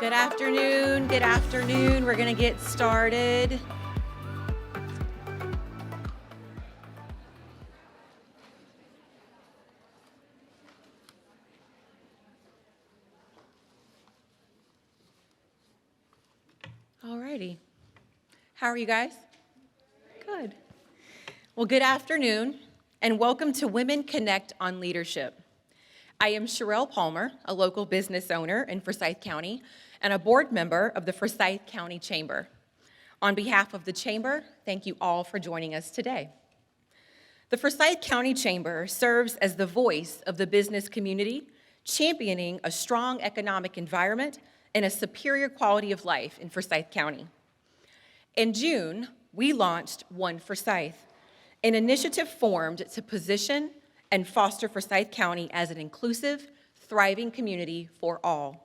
Good afternoon. Good afternoon. We're going to get started. All righty. How are you guys? Good. Well, good afternoon, and welcome to Women Connect on Leadership. I am Sherelle Palmer, a local business owner in Forsyth County and a board member of the Forsyth County Chamber. On behalf of the Chamber, thank you all for joining us today. The Forsyth County Chamber serves as the voice of the business community, championing a strong economic environment and a superior quality of life in Forsyth County. In June, we launched One Forsyth, an initiative formed to position and foster Forsyth County as an inclusive, thriving community for all.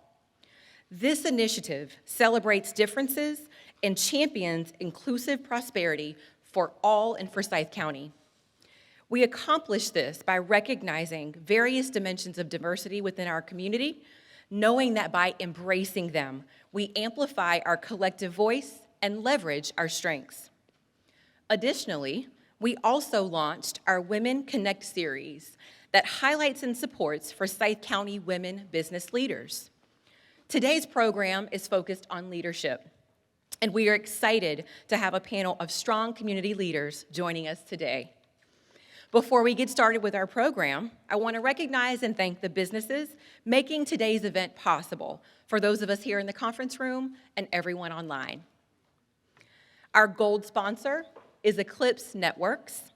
This initiative celebrates differences and champions inclusive prosperity for all in Forsyth County. We accomplish this by recognizing various dimensions of diversity within our community, knowing that by embracing them, we amplify our collective voice and leverage our strengths. Additionally, we also launched our Women Connect series that highlights and supports Forsyth County women business leaders. Today's program is focused on leadership, and we are excited to have a panel of strong community leaders joining us today. Before we get started with our program, I want to recognize and thank the businesses making today's event possible, for those of us here in the conference room and everyone online. Our gold sponsor is Eclipse Networks.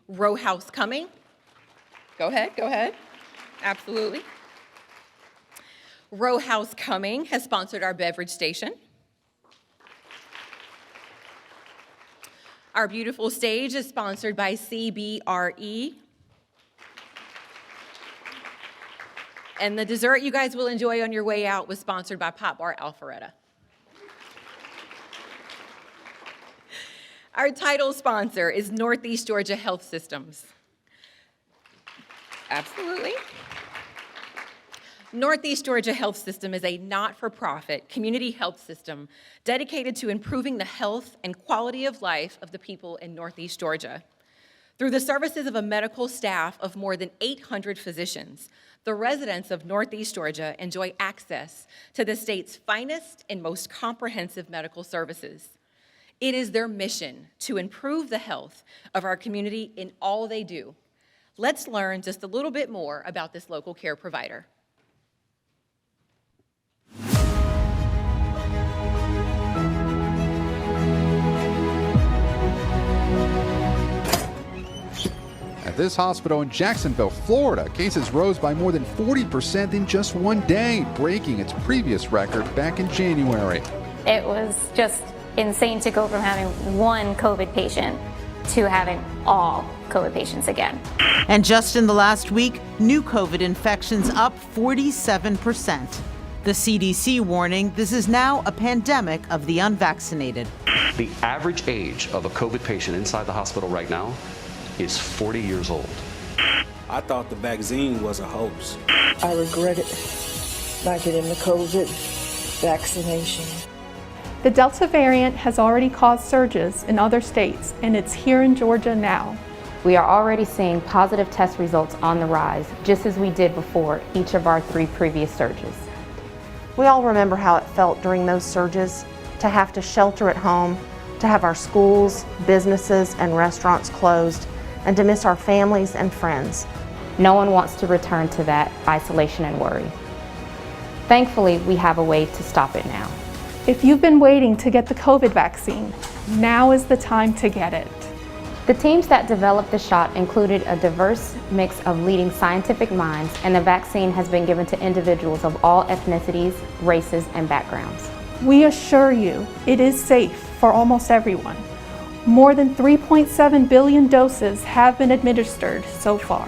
Row House Coming. Go ahead. Absolutely. Row House Coming has sponsored our beverage station. Our beautiful stage is sponsored by CBRE. And the dessert you guys will enjoy on your way out was sponsored by Pop Bar Alpharetta. Our title sponsor is Northeast Georgia Health Systems. Absolutely. Northeast Georgia Health System is a not-for-profit community health system dedicated to improving the health and quality of life of the people in Northeast Georgia. Through the services of a medical staff of more than 800 physicians, the residents of Northeast Georgia enjoy access to the state's finest and most comprehensive medical services. It is their mission to improve the health of our community in all they do. Let's learn just a little bit more about this local care provider. At this hospital in Jacksonville, Florida, cases rose by more than 40% in just one day, breaking its previous record back in January. It was just insane to go from having one COVID patient to having all COVID patients again. And just in the last week, new COVID infections up 47%. The CDC warning this is now a pandemic of the unvaccinated. The average age of a COVID patient inside the hospital right now is 40 years old. I thought the vaccine was a hoax. I regretted not getting the COVID vaccination. The Delta variant has already caused surges in other states, and it's here in Georgia now. We are already seeing positive test results on the rise, just as we did before each of our 3 previous surges. We all remember how it felt during those surges to have to shelter at home, to have our schools, businesses, and restaurants closed, and to miss our families and friends. No one wants to return to that isolation and worry. Thankfully, we have a way to stop it now. If you've been waiting to get the COVID vaccine, now is the time to get it. The teams that developed the shot included a diverse mix of leading scientific minds, and the vaccine has been given to individuals of all ethnicities, races, and backgrounds. We assure you, it is safe for almost everyone. More than 3.7 billion doses have been administered so far.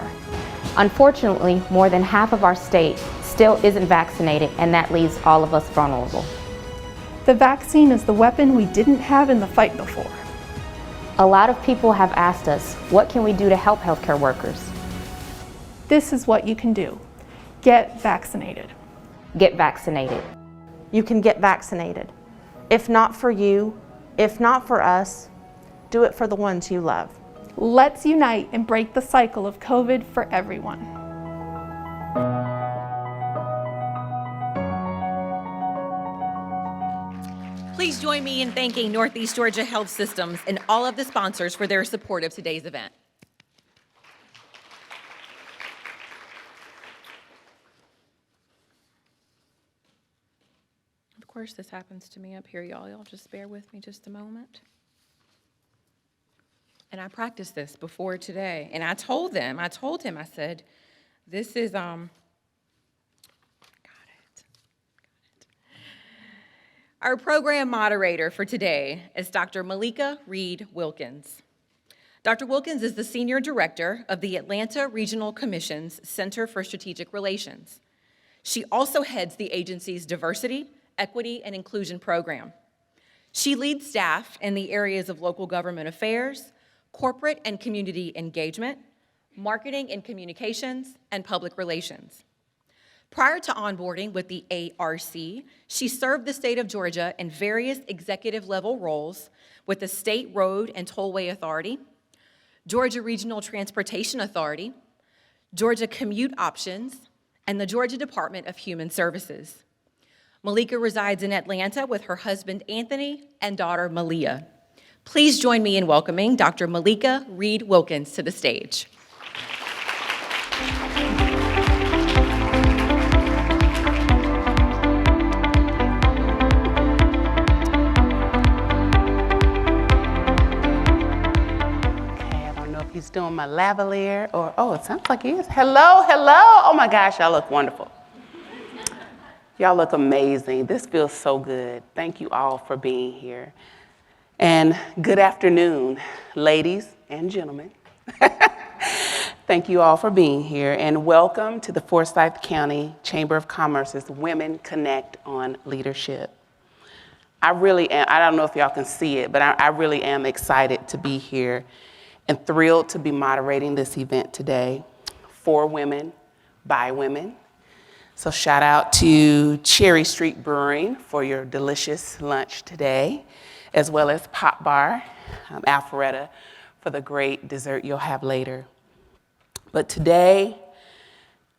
Unfortunately, more than half of our state still isn't vaccinated, and that leaves all of us vulnerable. The vaccine is the weapon we didn't have in the fight before. A lot of people have asked us, what can we do to help healthcare workers? This is what you can do. Get vaccinated. Get vaccinated. you can get vaccinated. If not for you, if not for us, do it for the ones you love. Let's unite and break the cycle of COVID for everyone. Please join me in thanking Northeast Georgia Health Systems and all of the sponsors for their support of today's event. Of course, this happens to me up here, y'all. Y'all just bear with me just a moment. And I practiced this before today, and I told him, I said, this is, got it. Our program moderator for today is Dr. Malika Reed Wilkins. Dr. Wilkins is the Senior Director of the Atlanta Regional Commission's Center for Strategic Relations. She also heads the agency's Diversity, Equity, and Inclusion program. She leads staff in the areas of local government affairs, corporate and community engagement, marketing and communications, and public relations. Prior to onboarding with the ARC, she served the state of Georgia in various executive level roles with the State Road and Tollway Authority, Georgia Regional Transportation Authority, Georgia Commute Options, and the Georgia Department of Human Services. Malika resides in Atlanta with her husband Anthony and daughter Malia. Please join me in welcoming Dr. Malika Reed Wilkins to the stage. He's doing my lavalier, or, oh, it sounds like he is. Hello, hello. Oh my gosh, y'all look wonderful. Y'all look amazing. This feels so good. Thank you all for being here. And good afternoon, ladies and gentlemen. Thank you all for being here, and welcome to the Forsyth County Chamber of Commerce's Women Connect on Leadership. I really am, I don't know if y'all can see it, but I really am excited to be here and thrilled to be moderating this event today for women, by women. So shout out to Cherry Street Brewing for your delicious lunch today, as well as Pop Bar, Alpharetta, for the great dessert you'll have later. But today,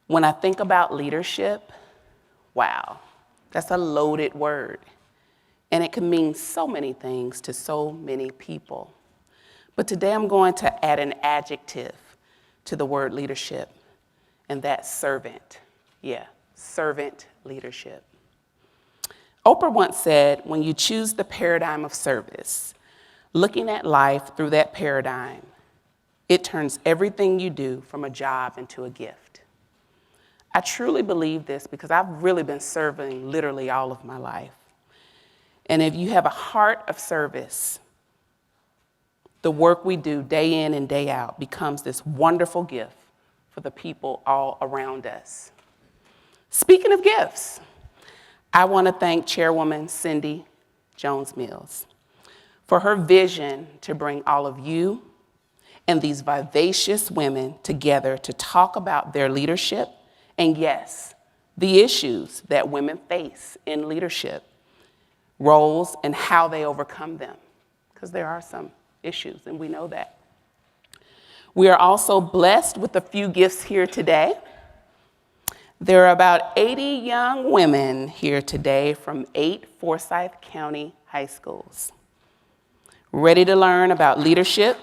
when I think about leadership, wow, that's a loaded word. And it can mean so many things to so many people. But today I'm going to add an adjective to the word leadership, and that's servant. Yeah, servant leadership. Oprah once said, when you choose the paradigm of service, looking at life through that paradigm, it turns everything you do from a job into a gift. I truly believe this because I've really been serving literally all of my life. And if you have a heart of service, the work we do day in and day out becomes this wonderful gift for the people all around us. Speaking of gifts, I want to thank Chairwoman Cindy Jones-Mills for her vision to bring all of you and these vivacious women together to talk about their leadership and, yes, the issues that women face in leadership roles and how they overcome them, because there are some issues, and we know that. We are also blessed with a few gifts here today. There are about 80 young women here today from 8 Forsyth County high schools, ready to learn about leadership.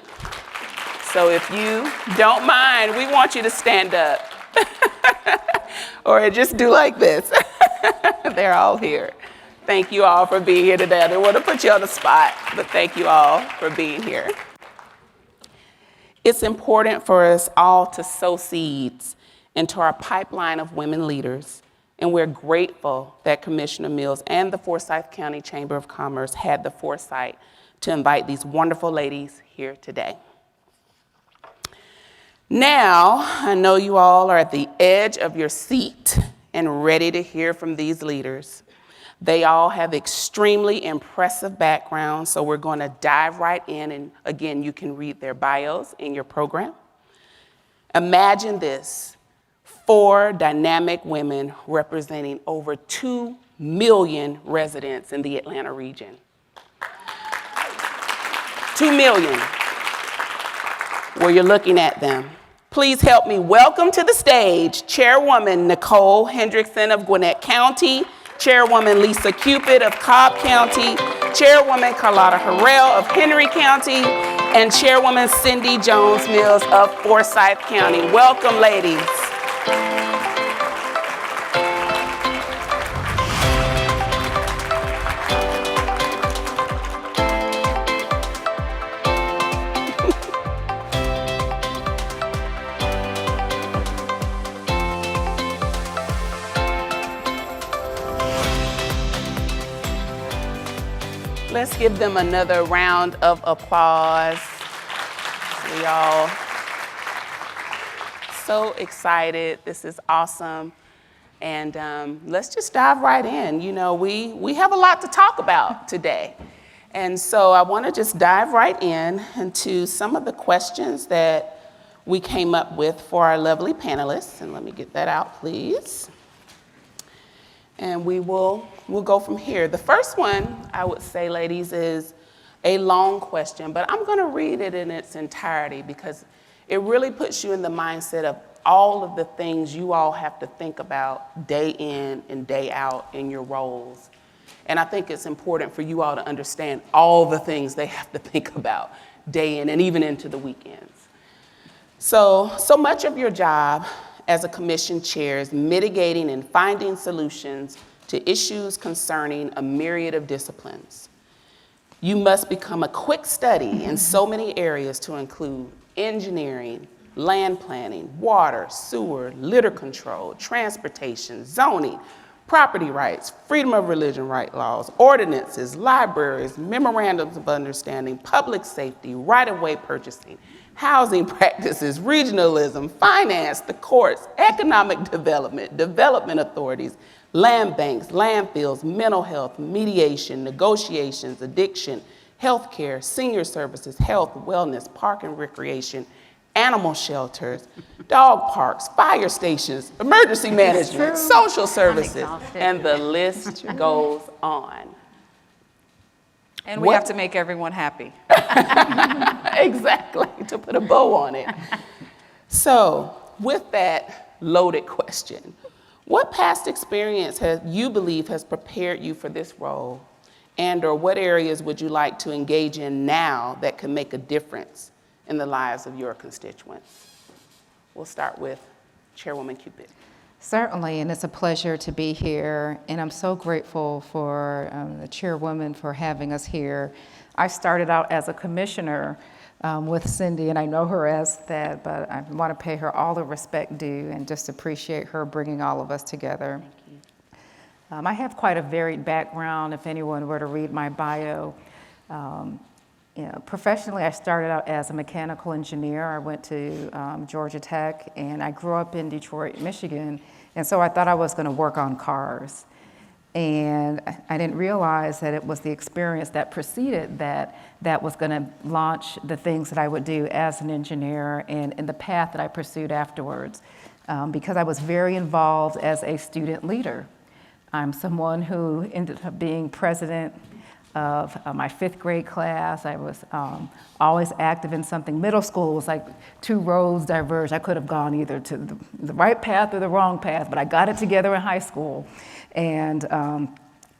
So if you don't mind, we want you to stand up or just do like this. They're all here. Thank you all for being here today. I didn't want to put you on the spot, but thank you all for being here. It's important for us all to sow seeds into our pipeline of women leaders, and we're grateful that Commissioner Mills and the Forsyth County Chamber of Commerce had the foresight to invite these wonderful ladies here today. Now, I know you all are at the edge of your seat and ready to hear from these leaders. They all have extremely impressive backgrounds, so we're going to dive right in, and again, you can read their bios in your program. Imagine this: 4 dynamic women representing over 2 million residents in the Atlanta region. 2 million, where you're looking at them. Please help me welcome to the stage Chairwoman Nicole Hendrickson of Gwinnett County, Chairwoman Lisa Cupid of Cobb County, Chairwoman Carlotta Harrell of Henry County, and Chairwoman Cindy Jones Mills of Forsyth County. Welcome, ladies. Let's give them another round of applause. We all so excited. This is awesome. And let's just dive right in. You know, we have a lot to talk about today. And so I want to just dive right into some of the questions that we came up with for our lovely panelists. And let me get that out, please. And we'll go from here. The first one, I would say, ladies, is a long question, but I'm going to read it in its entirety because it really puts you in the mindset of all of the things you all have to think about day in and day out in your roles. And I think it's important for you all to understand all the things they have to think about day in and even into the weekends. So much of your job as a commission chair is mitigating and finding solutions to issues concerning a myriad of disciplines. You must become a quick study in so many areas to include engineering, land planning, water, sewer, litter control, transportation, zoning, property rights, freedom of religion right laws, ordinances, libraries, memorandums of understanding, public safety, right-of-way purchasing, housing practices, regionalism, finance, the courts, economic development, development authorities, land banks, landfills, mental health, mediation, negotiations, addiction, healthcare, senior services, health, wellness, park and recreation, animal shelters, dog parks, fire stations, emergency management, social services, and the list goes on. And we have to make everyone happy. Exactly, to put a bow on it. So, with that loaded question, what past experience you believe has prepared you for this role? And or what areas would you like to engage in now that can make a difference in the lives of your constituents? We'll start with Chairwoman Cupid. Certainly, and it's a pleasure to be here, and I'm so grateful for the chairwoman for having us here. I started out as a commissioner with Cindy, and I know her as that, but I want to pay her all the respect due and just appreciate her bringing all of us together. I have quite a varied background, if anyone were to read my bio. Professionally, I started out as a mechanical engineer. I went to Georgia Tech, and I grew up in Detroit, Michigan, and so I thought I was going to work on cars. And I didn't realize that it was the experience that preceded that was going to launch the things that I would do as an engineer and the path that I pursued afterwards, because I was very involved as a student leader. I'm someone who ended up being president of my 5th grade class. I was always active in something. Middle school was like 2 roads diverged. I could have gone either to the right path or the wrong path, but I got it together in high school. And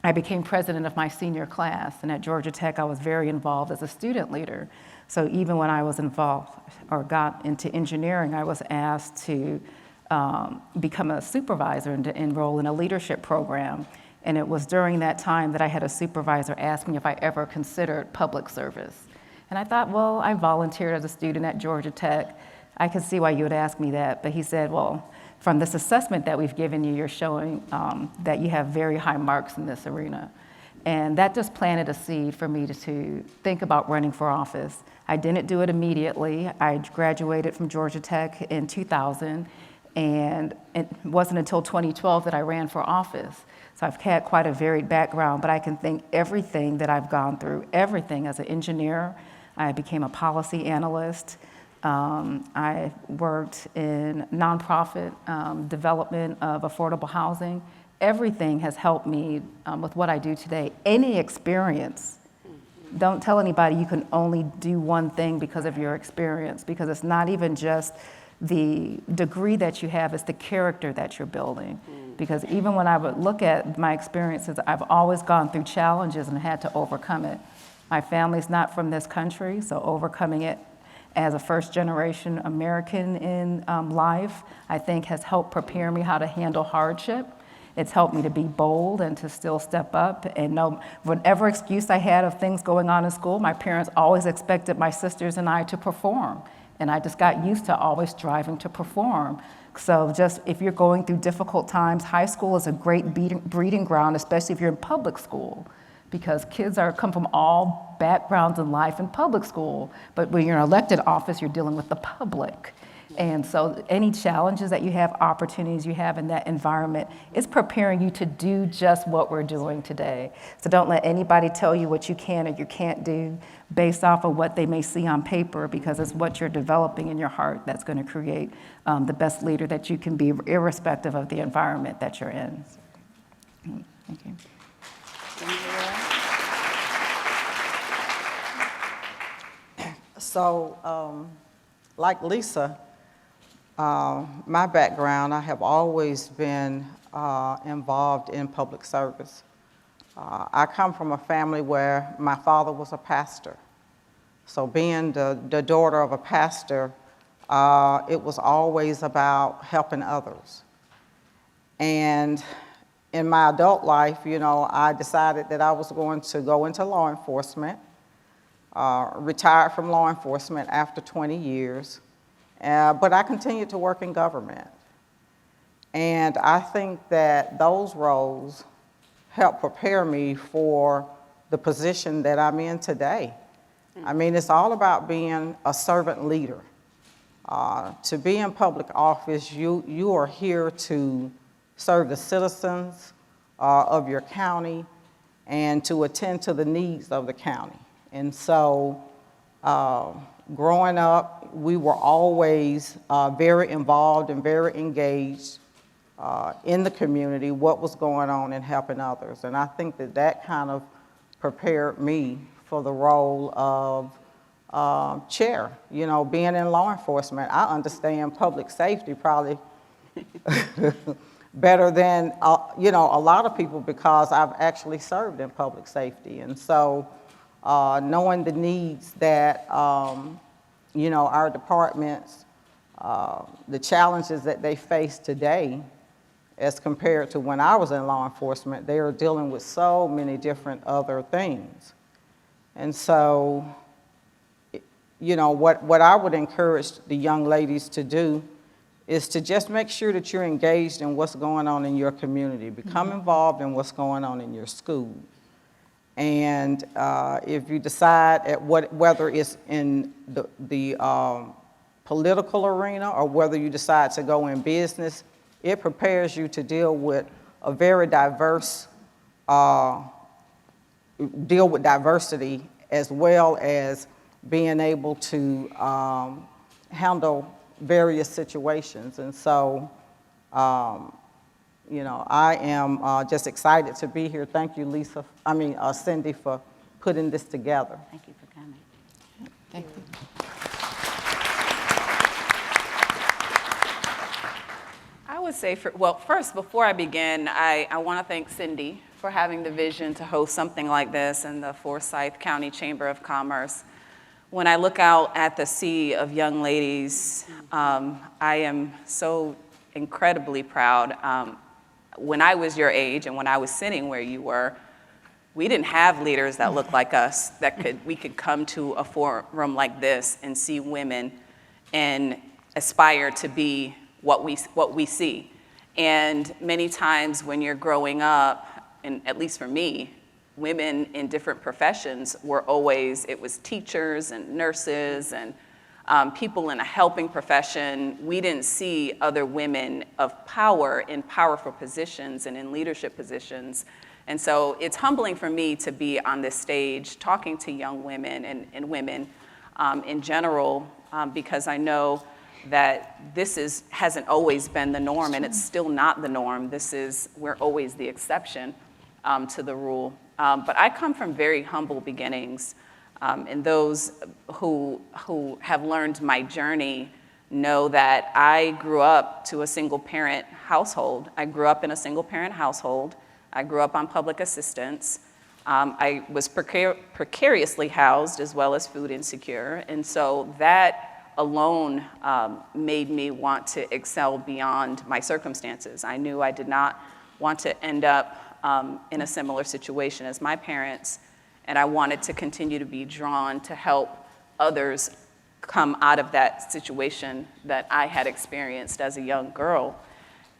I became president of my senior class. And at Georgia Tech, I was very involved as a student leader. So even when I was involved or got into engineering, I was asked to become a supervisor and to enroll in a leadership program. And it was during that time that I had a supervisor ask me if I ever considered public service. And I thought, well, I volunteered as a student at Georgia Tech. I could see why you would ask me that. But he said, well, from this assessment that we've given you, you're showing that you have very high marks in this arena. And that just planted a seed for me to think about running for office. I didn't do it immediately. I graduated from Georgia Tech in 2000, and it wasn't until 2012 that I ran for office. So I've had quite a varied background, but I can think everything that I've gone through, everything as an engineer. I became a policy analyst. I worked in nonprofit development of affordable housing everything has helped me with what I do today. Any experience, don't tell anybody you can only do one thing because of your experience, because it's not even just the degree that you have, it's the character that you're building. Because even when I would look at my experiences, I've always gone through challenges and had to overcome it. My family's not from this country, so overcoming it as a first-generation American in life, I think has helped prepare me how to handle hardship. It's helped me to be bold and to still step up and know whatever excuse I had of things going on in school, my parents always expected my sisters and I to perform. And I just got used to always striving to perform. So just if you're going through difficult times, high school is a great breeding ground, especially if you're in public school, because kids come from all backgrounds in life in public school. But when you're in elected office, you're dealing with the public. And so any challenges that you have, opportunities you have in that environment, is preparing you to do just what we're doing today. So don't let anybody tell you what you can or you can't do based off of what they may see on paper, because it's what you're developing in your heart that's going to create the best leader that you can be, irrespective of the environment that you're in. Thank you. So, like Lisa, my background, I have always been involved in public service. I come from a family where my father was a pastor. So being the daughter of a pastor, it was always about helping others. And in my adult life, you know, I decided that I was going to go into law enforcement, retired from law enforcement after 20 years. But I continued to work in government. And I think that those roles helped prepare me for the position that I'm in today. I mean, it's all about being a servant leader. To be in public office, you are here to serve the citizens of your county and to attend to the needs of the county. And so, growing up, we were always very involved and very engaged in the community, what was going on and helping others. And I think that that kind of prepared me for the role of chair. You know, being in law enforcement, I understand public safety probably better than, you know, a lot of people, because I've actually served in public safety. And so knowing the needs that, you know, our departments, the challenges that they face today as compared to when I was in law enforcement, they are dealing with so many different other things. And so, you know, what I would encourage the young ladies to do is to just make sure that you're engaged in what's going on in your community. Become involved in what's going on in your school. And if you decide whether it's in the political arena or whether you decide to go in business, it prepares you to deal with a very diverse, deal with diversity, as well as being able to handle various situations. And so, you know, I am just excited to be here. Thank you, Cindy, for putting this together. Thank you for coming. Thank you. I would say, first, before I begin, I want to thank Cindy for having the vision to host something like this in the Forsyth County Chamber of Commerce. When I look out at the sea of young ladies, I am so incredibly proud. When I was your age and when I was sitting where you were, we didn't have leaders that looked like us, that we could come to a forum like this and see women and aspire to be what we see. And many times when you're growing up, and at least for me, women in different professions were always, it was teachers and nurses and people in a helping profession. We didn't see other women of power in powerful positions and in leadership positions. And so it's humbling for me to be on this stage talking to young women and women in general, because I know that hasn't always been the norm, and it's still not the norm. We're always the exception to the rule. But I come from very humble beginnings, and those who have learned my journey know that I grew up to a single-parent household. I grew up in a single-parent household. I grew up on public assistance. I was precariously housed as well as food insecure, and so that alone made me want to excel beyond my circumstances. I knew I did not want to end up in a similar situation as my parents, and I wanted to continue to be drawn to help others come out of that situation that I had experienced as a young girl.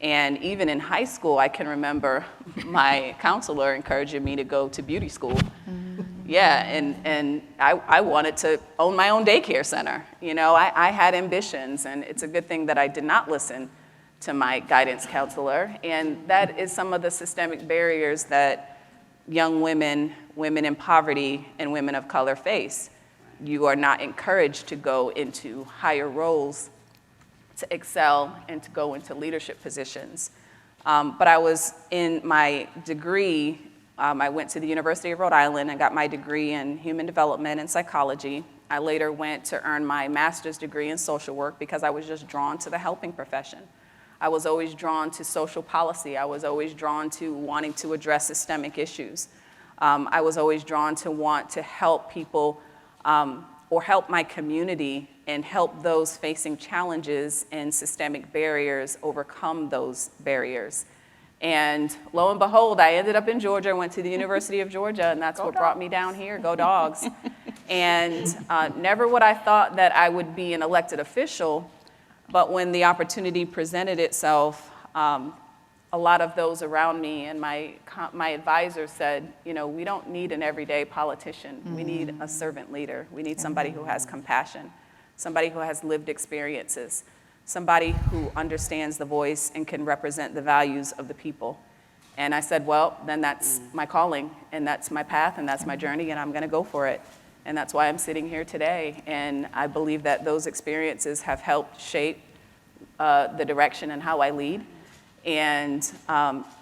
And even in high school, I can remember my counselor encouraging me to go to beauty school. Yeah, and I wanted to own my own daycare center. You know, I had ambitions, and it's a good thing that I did not listen to my guidance counselor. And that is some of the systemic barriers that young women, women in poverty, and women of color face. You are not encouraged to go into higher roles, to excel, and to go into leadership positions. But I was in my degree, I went to the University of Rhode Island and got my degree in human development and psychology. I later went to earn my master's degree in social work because I was just drawn to the helping profession. I was always drawn to social policy. I was always drawn to wanting to address systemic issues. I was always drawn to want to help people or help my community and help those facing challenges and systemic barriers overcome those barriers. And lo and behold, I ended up in Georgia, went to the University of Georgia, and that's what brought me down here, go Dogs. And never would I thought that I would be an elected official, but when the opportunity presented itself, a lot of those around me and my advisor said, you know, we don't need an everyday politician. We need a servant leader. We need somebody who has compassion, somebody who has lived experiences, somebody who understands the voice and can represent the values of the people. And I said, well, then that's my calling, and that's my path, and that's my journey, and I'm gonna go for it. And that's why I'm sitting here today. And I believe that those experiences have helped shape the direction and how I lead. And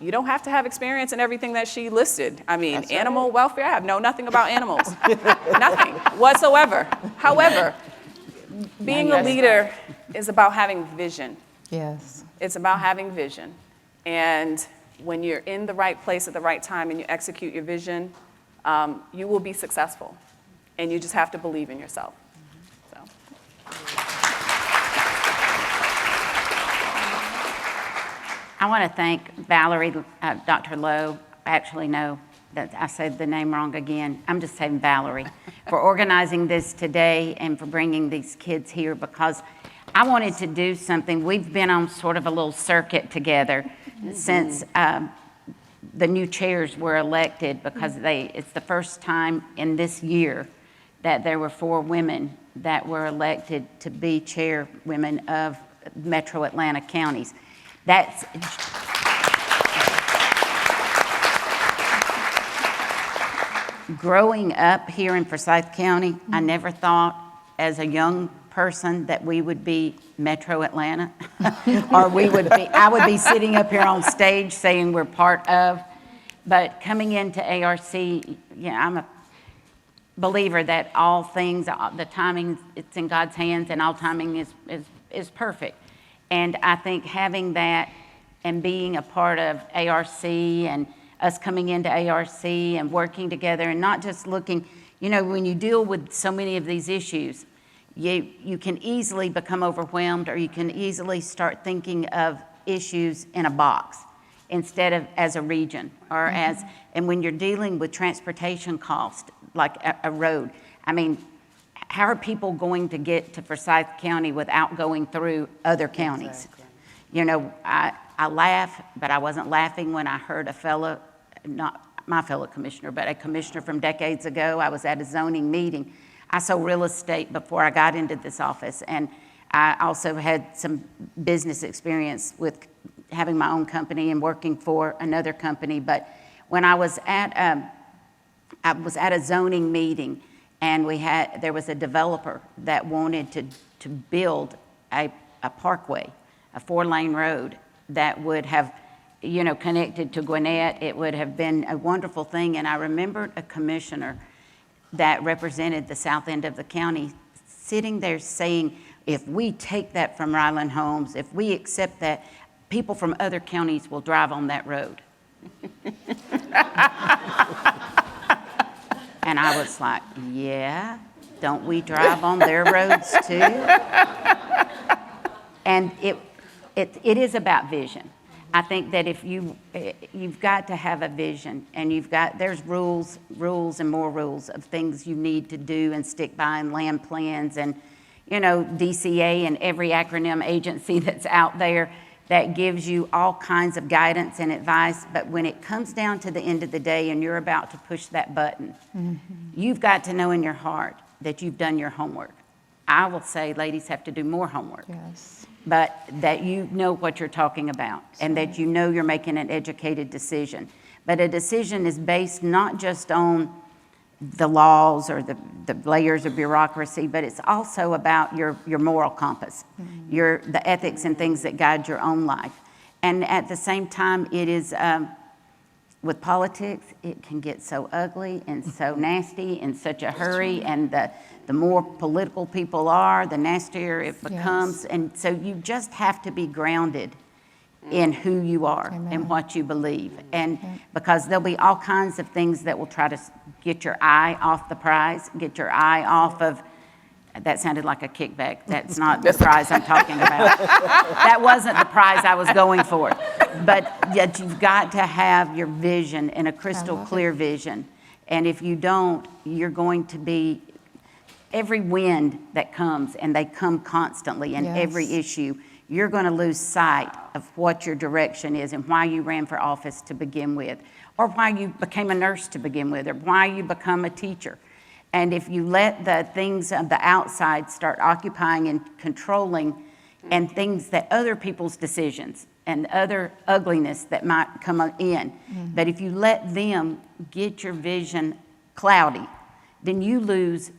you don't have to have experience in everything that she listed. I mean, that's animal welfare, I know nothing about animals. Nothing whatsoever. However, being a leader is about having vision. Yes. It's about having vision. And when you're in the right place at the right time and you execute your vision, you will be successful. And you just have to believe in yourself. So. I want to thank Valerie, Dr. Lowe. I actually know that I said the name wrong again. I'm just saying Valerie, for organizing this today and for bringing these kids here, because I wanted to do something. We've been on sort of a little circuit together since the new chairs were elected, because it's the first time in this year that there were 4 women that were elected to be chairwomen of Metro Atlanta counties. That's growing up here in Forsyth County. I never thought as a young person that we would be Metro Atlanta, or I would be sitting up here on stage saying we're part of. But coming into ARC, I'm a believer that all things, the timing, it's in God's hands, and all timing is perfect. And I think having that and being a part of ARC and us coming into ARC and working together and not just looking, when you deal with so many of these issues, you can easily become overwhelmed, or you can easily start thinking of issues in a box instead of as a region or and when you're dealing with transportation cost, like a road, I mean, how are people going to get to Forsyth County without going through other counties? Exactly. I laugh, but I wasn't laughing when I heard a fellow, not my fellow commissioner, but a commissioner from decades ago. I was at a zoning meeting. I sold real estate before I got into this office, and I also had some business experience with having my own company and working for another company. But when I was at a zoning meeting, and there was a developer that wanted to build a a parkway, a 4-lane road that would have, you know, connected to Gwinnett. It would have been a wonderful thing. And I remembered a commissioner that represented the south end of the county sitting there saying, if we take that from Ryland Homes, if we accept that, people from other counties will drive on that road. And I was like, yeah, don't we drive on their roads too? And it is about vision. I think that if you've got to have a vision, and there's rules and more rules of things you need to do and stick by, and land plans, and, you know, DCA and every acronym agency that's out there that gives you all kinds of guidance and advice. But when it comes down to the end of the day and you're about to push that button, you've got to know in your heart that you've done your homework. I will say ladies have to do more homework. Yes. But that you know what you're talking about, and that you know you're making an educated decision. But a decision is based not just on the laws or the layers of bureaucracy, but it's also about your moral compass, the ethics and things that guide your own life. And at the same time, it is, with politics, it can get so ugly and so nasty in such a hurry, and the more political people are, the nastier it becomes. And so you just have to be grounded in who you are and what you believe. And because there'll be all kinds of things that will try to get your eye off the prize, get your eye off of, that sounded like a kickback. That's not the prize I'm talking about. That wasn't the prize I was going for. But yet you've got to have your vision, and a crystal clear vision. And if you don't, you're going to be, every wind that comes, and they come constantly in every issue, you're going to lose sight of what your direction is and why you ran for office to begin with, or why you became a nurse to begin with, or why you become a teacher. And if you let the things of the outside start occupying and controlling, and things that other people's decisions and other ugliness that might come in, but if you let them get your vision cloudy, then you lose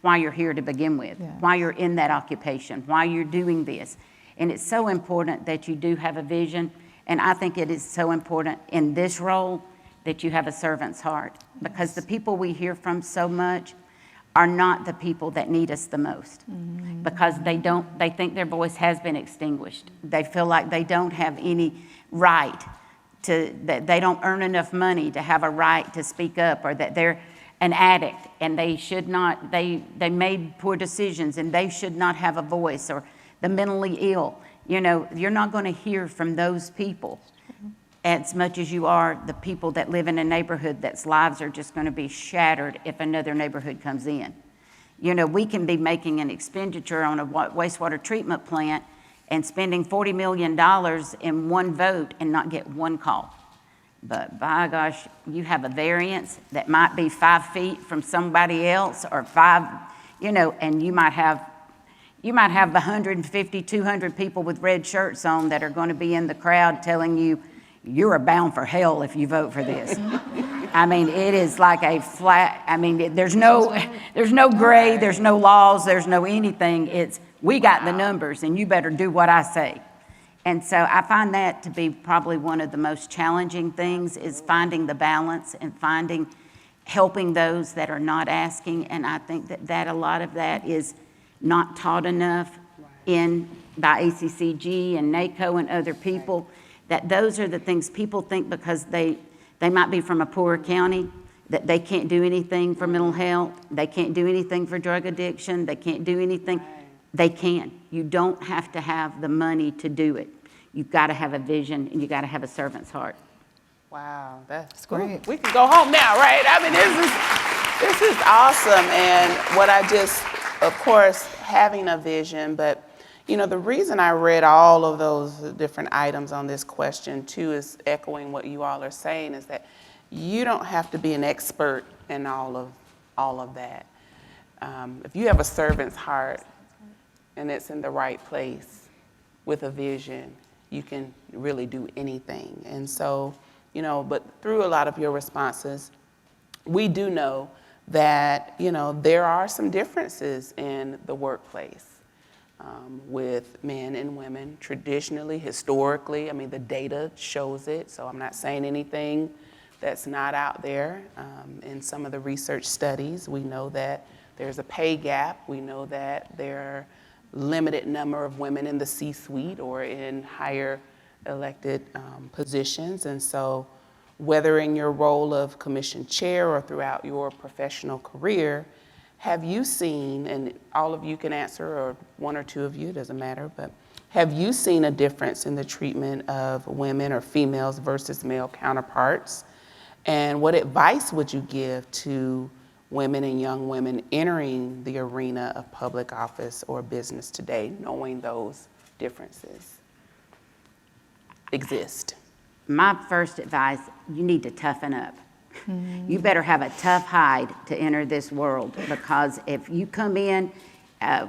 why you're here to begin with, why you're in that occupation, why you're doing this. And it's so important that you do have a vision. And I think it is so important in this role that you have a servant's heart, because the people we hear from so much are not the people that need us the most, because they think their voice has been extinguished. They feel like they don't have any right that they don't earn enough money to have a right to speak up, or that they're an addict and they should not, they made poor decisions and they should not have a voice, or the mentally ill. You know, you're not going to hear from those people as much as you are the people that live in a neighborhood that's lives are just going to be shattered if another neighborhood comes in. You know, we can be making an expenditure on a wastewater treatment plant and spending $40 million in one vote and not get one call. But by gosh, you have a variance that might be 5 feet from somebody else, or 5, you know, and you might have 150, 200 people with red shirts on that are going to be in the crowd telling you, you're bound for hell if you vote for this. I mean, it is like a flat, I mean, there's no gray, there's no laws, there's no anything. It's, we got the numbers and you better do what I say. And so I find that to be probably one of the most challenging things, is finding the balance and helping those that are not asking. And I think that a lot of that is not taught enough by ACCG and NACO and other people, that those are the things people think, because they might be from a poorer county, that they can't do anything for mental health, they can't do anything for drug addiction, they can't do anything. They can. You don't have to have the money to do it. You've got to have a vision, and you got to have a servant's heart. Wow, that's great. We can go home now, right? I mean, this is awesome. And what I just, of course, having a vision, but you know, the reason I read all of those different items on this question too is echoing what you all are saying, is that you don't have to be an expert in all of that. If you have a servant's heart and it's in the right place with a vision, you can really do anything. And so, you know, but through a lot of your responses, we do know that, you know, there are some differences in the workplace. with men and women. Traditionally, historically, I mean, the data shows it, so I'm not saying anything that's not out there. In some of the research studies, we know that there's a pay gap. We know that there are limited number of women in the C-suite or in higher elected positions. And so whether in your role of commission chair or throughout your professional career, have you seen, and all of you can answer, or one or two of you, doesn't matter, but have you seen a difference in the treatment of women or females versus male counterparts? And what advice would you give to women and young women entering the arena of public office or business today, knowing those differences exist? My first advice, you need to toughen up. You better have a tough hide to enter this world, because if you come in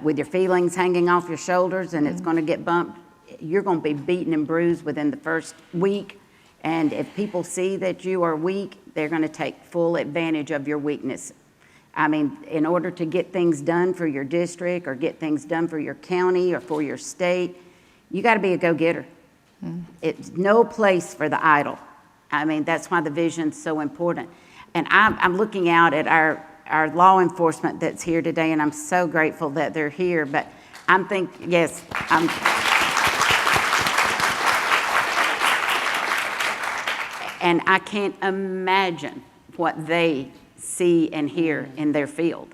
with your feelings hanging off your shoulders and it's going to get bumped, you're going to be beaten and bruised within the first week. And if people see that you are weak, they're going to take full advantage of your weakness. I mean, in order to get things done for your district or get things done for your county or for your state, you got to be a go-getter. It's no place for the idle. I mean, that's why the vision's so important. And I'm looking out at our law enforcement that's here today, and I'm so grateful that they're here. But I'm thinking, yes, and I can't imagine what they see and hear in their field.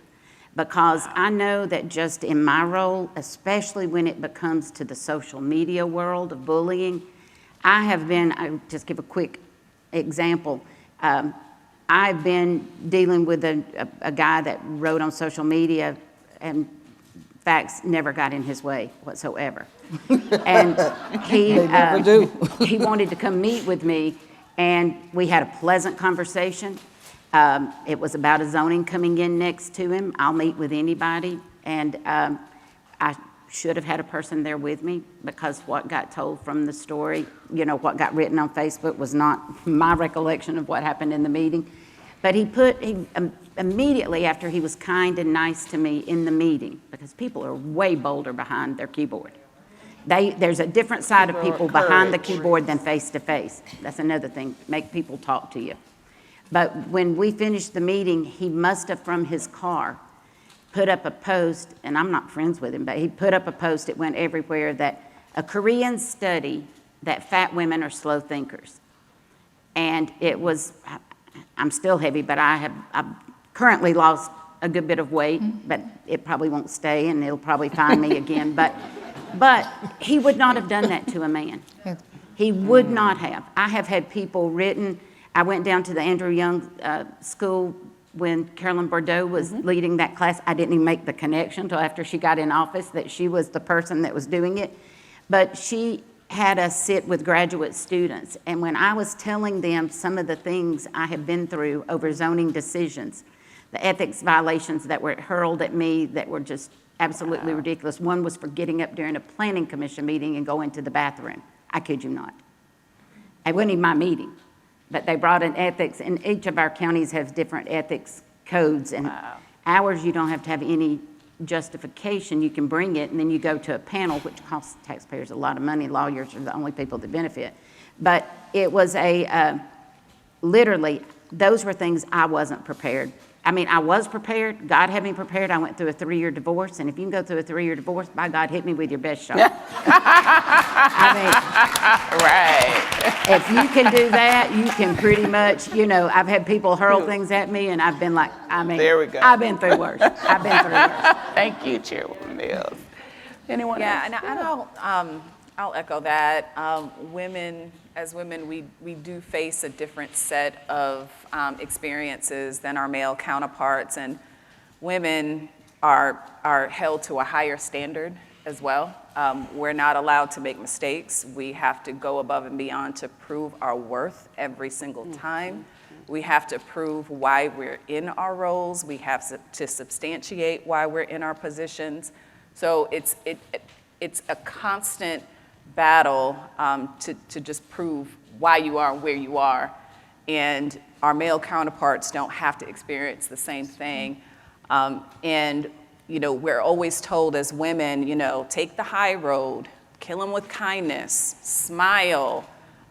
Because I know that just in my role, especially when it becomes to the social media world of bullying, I'll just give a quick example. I've been dealing with a guy that wrote on social media, and facts never got in his way whatsoever. And he wanted to come meet with me, and we had a pleasant conversation. It was about a zoning coming in next to him. I'll meet with anybody, and I should have had a person there with me, because what got told from the story, you know, what got written on Facebook was not my recollection of what happened in the meeting. But he immediately after he was kind and nice to me in the meeting, because people are way bolder behind their keyboard. There's a different side of people behind the keyboard than face to face. That's another thing, make people talk to you. But when we finished the meeting, he must have from his car put up a post, and I'm not friends with him, but he put up a post, it went everywhere, that a Korean study that fat women are slow thinkers. And it was, I'm still heavy, but I've currently lost a good bit of weight, but it probably won't stay, and it'll probably find me again. But he would not have done that to a man. He would not have. I have had people written. I went down to the Andrew Young School when Carolyn Bordeaux was leading that class. I didn't even make the connection until after she got in office that she was the person that was doing it. But she had us sit with graduate students. And when I was telling them some of the things I have been through over zoning decisions, the ethics violations that were hurled at me that were just absolutely ridiculous. One was for getting up during a planning commission meeting and going to the bathroom. I kid you not. It wasn't even my meeting. But they brought in ethics, and each of our counties has different ethics codes. And ours, you don't have to have any justification. You can bring it, and then you go to a panel, which costs taxpayers a lot of money. Lawyers are the only people that benefit. But it was literally, those were things I wasn't prepared. I mean, I was prepared. God had me prepared. I went through a 3-year divorce, and if you can go through a 3-year divorce, by God, hit me with your best shot. I mean, right. If you can do that, you can pretty much, you know, I've had people hurl things at me, and I've been like, I mean, there we go. I've been through worse. I've been through worse. Thank you, Chairwoman Mills. Anyone else? Yeah, and I'll echo that. As women, we do face a different set of experiences than our male counterparts, and women are held to a higher standard as well. We're not allowed to make mistakes. We have to go above and beyond to prove our worth every single time. We have to prove why we're in our roles. We have to substantiate why we're in our positions. So it's a constant battle to just prove why you are where you are. And our male counterparts don't have to experience the same thing. And we're always told as women, take the high road, kill them with kindness, smile.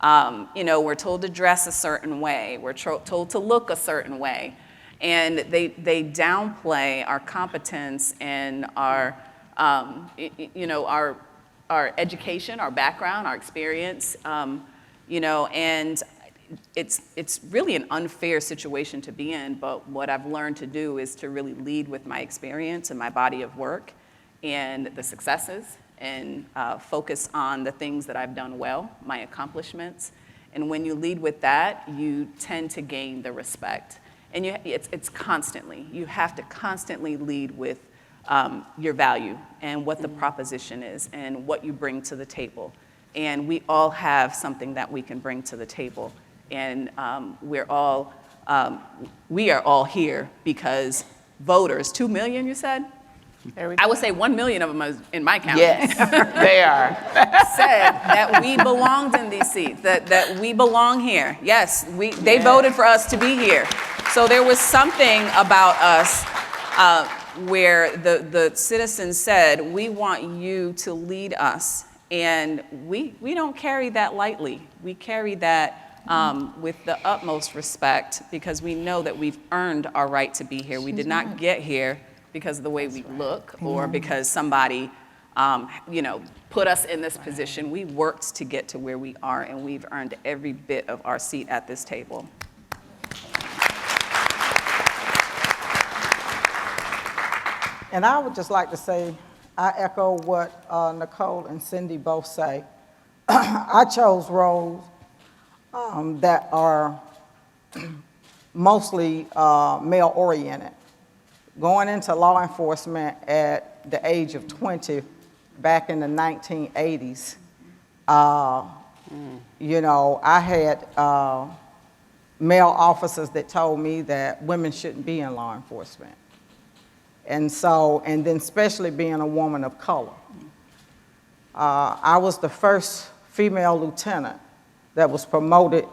We're told to dress a certain way. We're told to look a certain way. And they downplay our competence and our education, our background, our experience, and it's really an unfair situation to be in, but what I've learned to do is to really lead with my experience and my body of work and the successes, and focus on the things that I've done well, my accomplishments. And when you lead with that, you tend to gain the respect. And it's constantly. You have to constantly lead with your value and what the proposition is and what you bring to the table. And we all have something that we can bring to the table. And we are all here because voters, 2 million, you said? I would say 1 million of them is in my county. Yes, they are. Said that we belonged in these seats, that we belong here. Yes, they voted for us to be here. So there was something about us where the citizens said, we want you to lead us. And we don't carry that lightly. We carry that with the utmost respect because we know that we've earned our right to be here. We did not get here because of the way we look or because somebody put us in this position. We worked to get to where we are, and we've earned every bit of our seat at this table. And I would just like to say, I echo what Nicole and Cindy both say. I chose roles that are mostly male-oriented. Going into law enforcement at the age of 20 back in the 1980s, I had male officers that told me that women shouldn't be in law enforcement. And then especially being a woman of color. I was the first female lieutenant that was promoted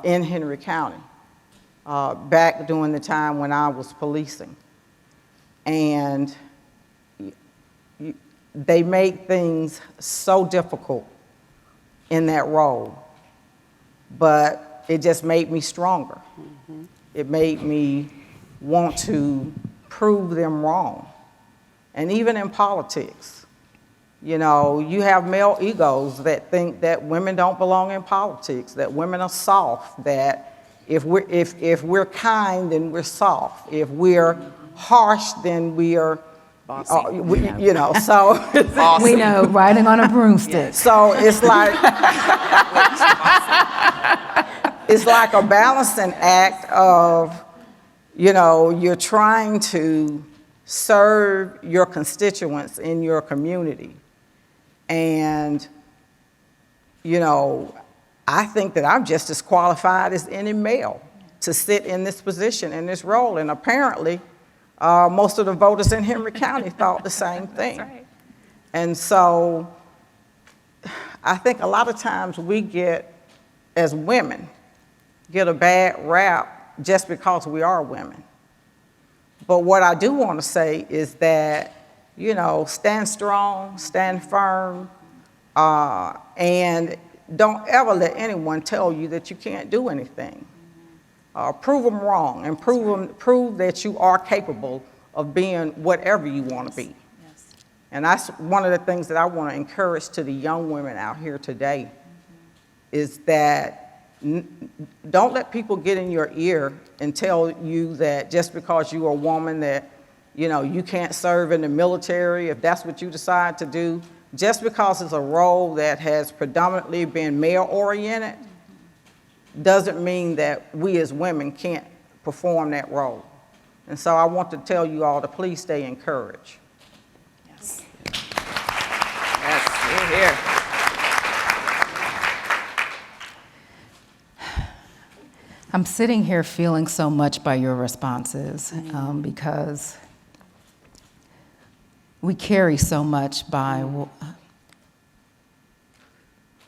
in Henry County back during the time when I was policing. And they made things so difficult in that role, but it just made me stronger. Mm-hmm. It made me want to prove them wrong. And even in politics, you have male egos that think that women don't belong in politics, that women are soft, that if we're kind, then we're soft. If we're harsh, then we are bossy. So we know, riding on a broomstick. So it's like it's like a balancing act of, you're trying to serve your constituents in your community. And, I think that I'm just as qualified as any male to sit in this position, in this role. And apparently, most of the voters in Henry County thought the same thing. That's right. And so I think a lot of times we as women, get a bad rap just because we are women. But what I do want to say is that, stand strong, stand firm, and don't ever let anyone tell you that you can't do anything. Prove them wrong and prove that you are capable of being whatever you want to be. Yes. And that's one of the things that I want to encourage to the young women out here today, is that don't let people get in your ear and tell you that just because you're a woman that, you can't serve in the military if that's what you decide to do. Just because it's a role that has predominantly been male-oriented doesn't mean that we as women can't perform that role. And so I want to tell you all to please stay encouraged. Yes. Yes, you're here. I'm sitting here feeling so much by your responses because we carry so much by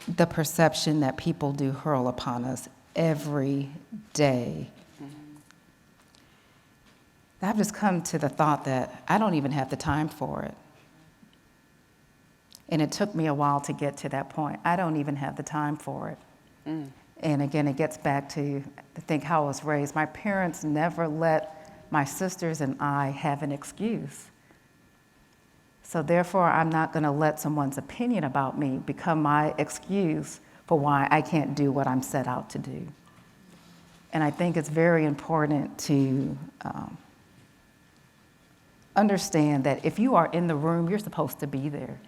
the perception that people do hurl upon us every day. I've just come to the thought that I don't even have the time for it. And it took me a while to get to that point. I don't even have the time for it. And again, it gets back to think how I was raised. My parents never let my sisters and I have an excuse. So therefore, I'm not going to let someone's opinion about me become my excuse for why I can't do what I'm set out to do. And I think it's very important to understand that if you are in the room, you're supposed to be there.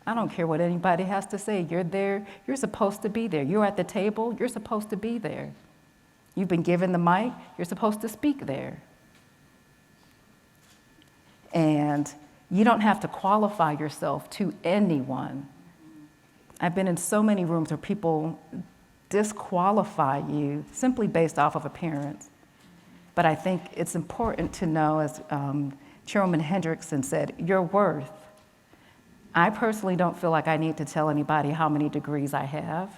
I don't care what anybody has to say. You're there, you're supposed to be there. You're at the table, you're supposed to be there. You've been given the mic, you're supposed to speak there. And you don't have to qualify yourself to anyone. I've been in so many rooms where people disqualify you simply based off of appearance. But I think it's important to know, as Chairwoman Hendrickson said, your worth. I personally don't feel like I need to tell anybody how many degrees I have.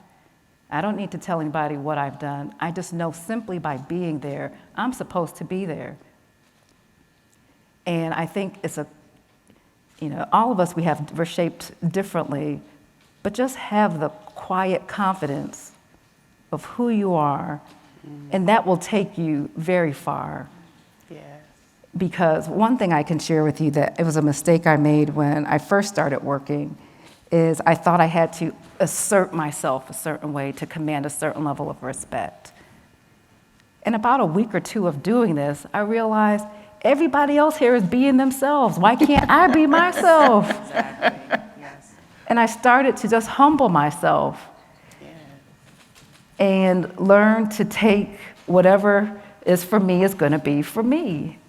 I don't need to tell anybody what I've done. I just know simply by being there, I'm supposed to be there. And I think it's all of us, we're shaped differently, but just have the quiet confidence of who you are, and that will take you very far. Because one thing I can share with you that it was a mistake I made when I first started working is I thought I had to assert myself a certain way to command a certain level of respect. In about a week or two of doing this, I realized everybody else here is being themselves. Why can't I be myself? Exactly. Yes. And I started to just humble myself and learn to take whatever is for me is going to be for me.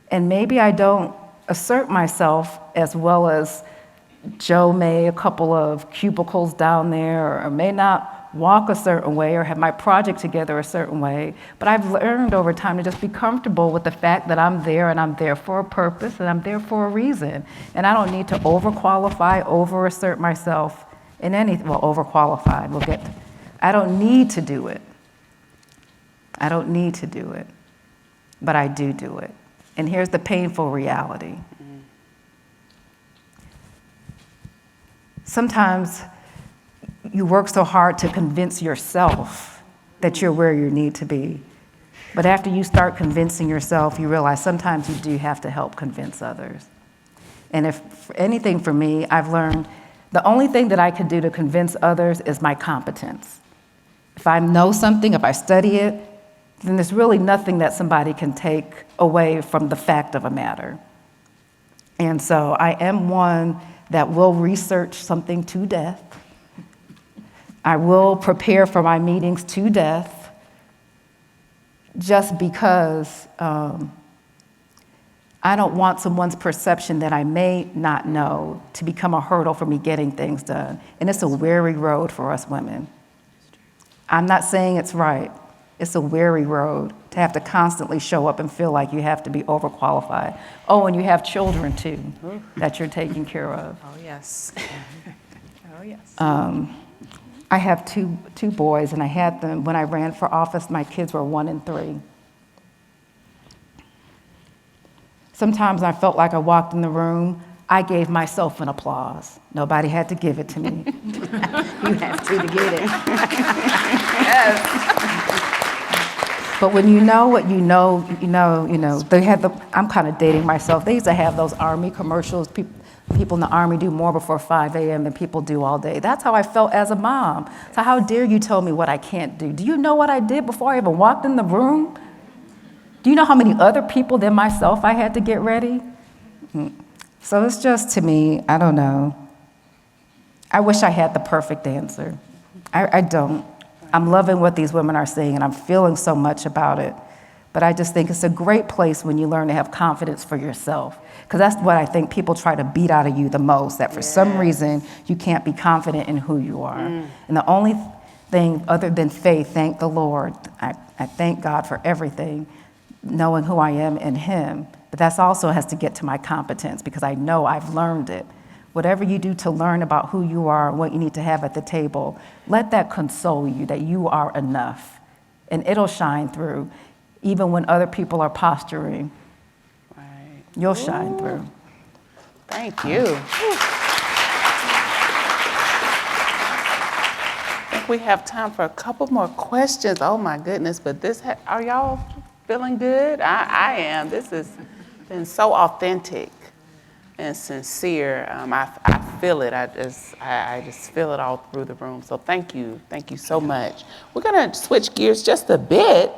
And maybe I don't assert myself as well as Joe may, a couple of cubicles down there, or may not walk a certain way or have my project together a certain way, but I've learned over time to just be comfortable with the fact that I'm there and I'm there for a purpose and I'm there for a reason. And I don't need to overqualify, over-assert myself in anything. Well, overqualified, I don't need to do it. I don't need to do it, but I do it. And here's the painful reality. Sometimes you work so hard to convince yourself that you're where you need to be. But after you start convincing yourself, you realize sometimes you do have to help convince others. And if anything for me, I've learned the only thing that I can do to convince others is my competence. If I know something, if I study it, then there's really nothing that somebody can take away from the fact of a matter. And so I am one that will research something to death. I will prepare for my meetings to death just because I don't want someone's perception that I may not know to become a hurdle for me getting things done. And it's a weary road for us women. I'm not saying it's right. It's a weary road to have to constantly show up and feel like you have to be overqualified. Oh, and you have children too that you're taking care of. Oh, yes. Oh, yes. I have two boys, and I had them when I ran for office. My kids were 1 and 3. Sometimes I felt like I walked in the room, I gave myself an applause. Nobody had to give it to me. You have to get it. Yes. But when you know what you know, they had I'm kind of dating myself. They used to have those Army commercials. People in the Army do more before 5 a.m. than people do all day. That's how I felt as a mom. So how dare you tell me what I can't do? Do you know what I did before I even walked in the room? Do you know how many other people than myself I had to get ready? So it's just, to me, I don't know. I wish I had the perfect answer. I don't. I'm loving what these women are saying, and I'm feeling so much about it. But I just think it's a great place when you learn to have confidence for yourself. Because that's what I think people try to beat out of you the most, that for some reason you can't be confident in who you are. And the only thing other than faith, thank the Lord. I thank God for everything, knowing who I am in Him. But that also has to get to my competence, because I know I've learned it. Whatever you do to learn about who you are and what you need to have at the table, let that console you that you are enough. And it'll shine through, even when other people are posturing You'll shine through. Thank you. I think we have time for a couple more questions. Oh my goodness, but are y'all feeling good? I am. This has been so authentic and sincere. I feel it. I just feel it all through the room. So thank you so much. We're gonna switch gears just a bit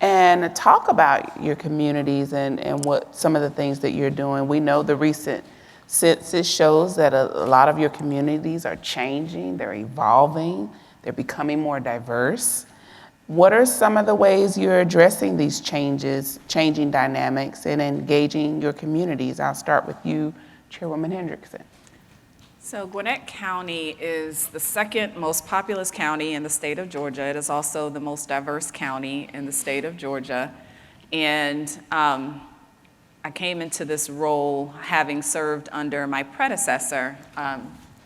and talk about your communities and what some of the things that you're doing. We know the recent census shows that a lot of your communities are changing, they're evolving, they're becoming more diverse. What are some of the ways you're addressing these changing dynamics and engaging your communities? I'll start with you, Chairwoman Hendrickson. So Gwinnett County is the second most populous county in the state of Georgia. It is also the most diverse county in the state of Georgia. And I came into this role having served under my predecessor,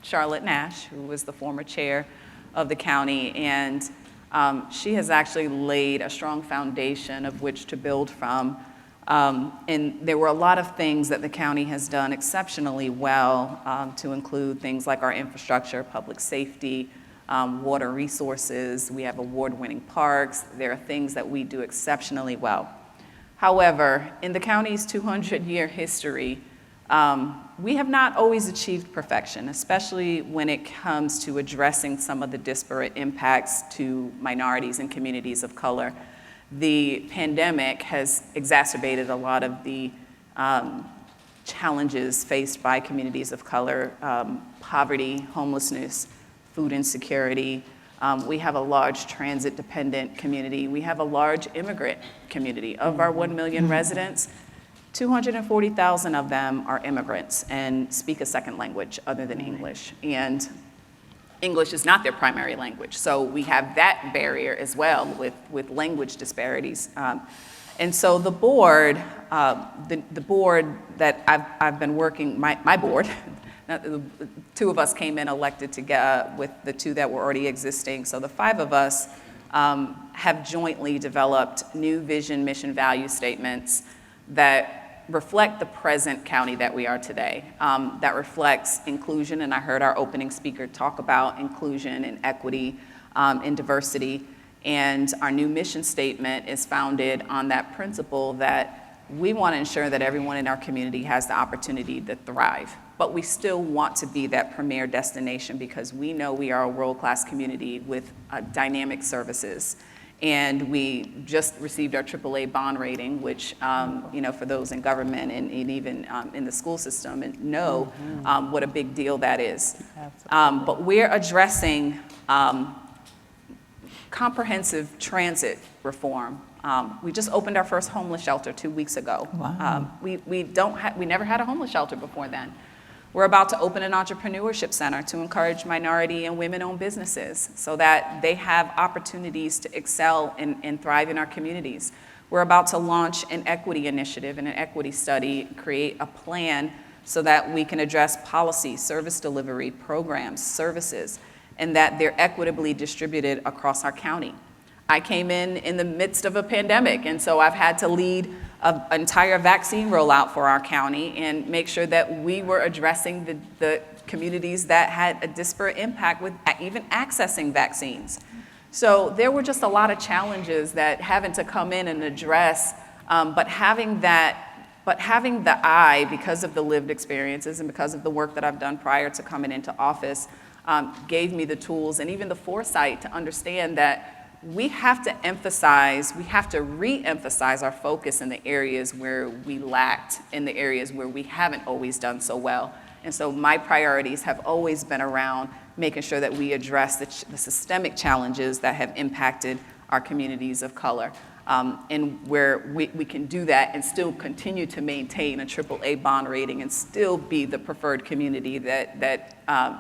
Charlotte Nash, who was the former chair of the county. And she has actually laid a strong foundation of which to build from. And there were a lot of things that the county has done exceptionally well, to include things like our infrastructure, public safety, water resources. We have award-winning parks. There are things that we do exceptionally well. However, in the county's 200-year history, we have not always achieved perfection, especially when it comes to addressing some of the disparate impacts to minorities and communities of color. The pandemic has exacerbated a lot of the challenges faced by communities of color, poverty, homelessness, food insecurity. We have a large transit-dependent community. We have a large immigrant community. Of our 1 million residents, 240,000 of them are immigrants and speak a second language other than English. And English is not their primary language. So we have that barrier as well with language disparities. And so the board, the board that I've been working, my board, the two of us came in elected together with the two that were already existing. So the 5 of us have jointly developed new vision, mission, value statements that reflect the present county that we are today, that reflects inclusion, and I heard our opening speaker talk about inclusion and equity and diversity, and our new mission statement is founded on that principle that we want to ensure that everyone in our community has the opportunity to thrive, but we still want to be that premier destination because we know we are a world-class community with dynamic services. And we just received our AAA bond rating, which, for those in government and even in the school system know what a big deal that is. But we're addressing comprehensive transit reform. We just opened our first homeless shelter 2 weeks ago. Wow. We never had a homeless shelter before then. We're about to open an entrepreneurship center to encourage minority and women-owned businesses so that they have opportunities to excel and thrive in our communities. We're about to launch an equity initiative and an equity study, create a plan so that we can address policy, service delivery, programs, services, and that they're equitably distributed across our county. I came in the midst of a pandemic, and so I've had to lead an entire vaccine rollout for our county and make sure that we were addressing the communities that had a disparate impact with even accessing vaccines. So there were just a lot of challenges that having to come in and address, but having the eye, because of the lived experiences and because of the work that I've done prior to coming into office, gave me the tools and even the foresight to understand that we have to re-emphasize our focus in the areas where we lacked, in the areas where we haven't always done so well. And so my priorities have always been around making sure that we address the systemic challenges that have impacted our communities of color. And where we can do that and still continue to maintain a AAA bond rating and still be the preferred community that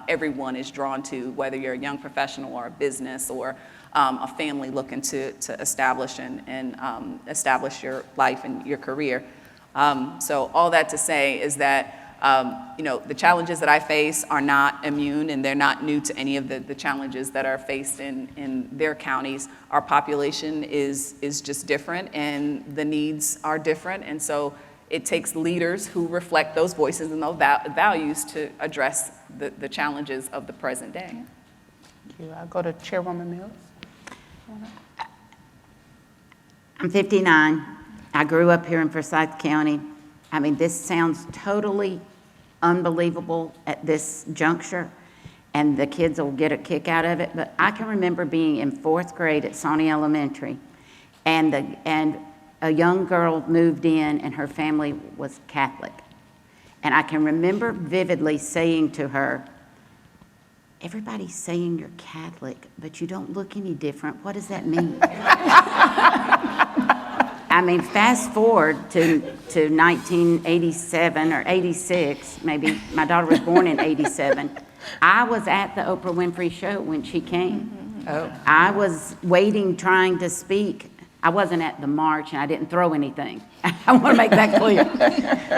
everyone is drawn to, whether you're a young professional or a business or a family looking to establish and establish your life and your career. So all that to say is that the challenges that I face are not immune and they're not new to any of the challenges that are faced in their counties. Our population is just different and the needs are different. And so it takes leaders who reflect those voices and those values to address the challenges of the present day. Thank you. I'll go to Chairwoman Mills. I'm 59. I grew up here in Forsyth County. I mean, this sounds totally unbelievable at this juncture, and the kids will get a kick out of it, but I can remember being in 4th grade at Sawney Elementary, and a young girl moved in, and her family was Catholic. And I can remember vividly saying to her, "Everybody's saying you're Catholic, but you don't look any different. What does that mean?" I mean, fast forward to 1987 or 86, maybe my daughter was born in 87. I was at the Oprah Winfrey Show when she came. Oh. I was waiting, trying to speak. I wasn't at the march, and I didn't throw anything. I want to make that clear.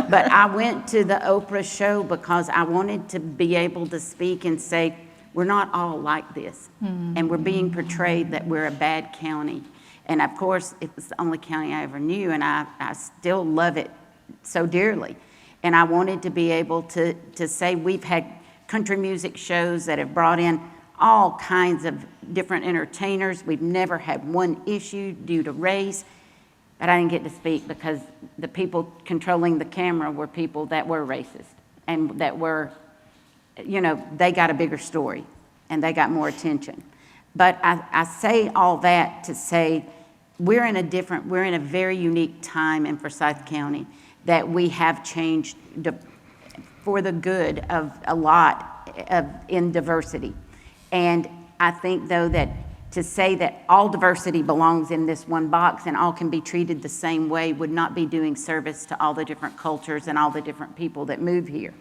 But I went to the Oprah show because I wanted to be able to speak and say, we're not all like this. And we're being portrayed that we're a bad county. And of course, it was the only county I ever knew, and I still love it so dearly. And I wanted to be able to say we've had country music shows that have brought in all kinds of different entertainers. We've never had one issue due to race, but I didn't get to speak because the people controlling the camera were people that were racist and that were, you know, they got a bigger story and they got more attention. But I say all that to say we're in a very unique time in Forsyth County that we have changed for the good of a lot in diversity. And I think, though, that to say that all diversity belongs in this one box and all can be treated the same way would not be doing service to all the different cultures and all the different people that move here.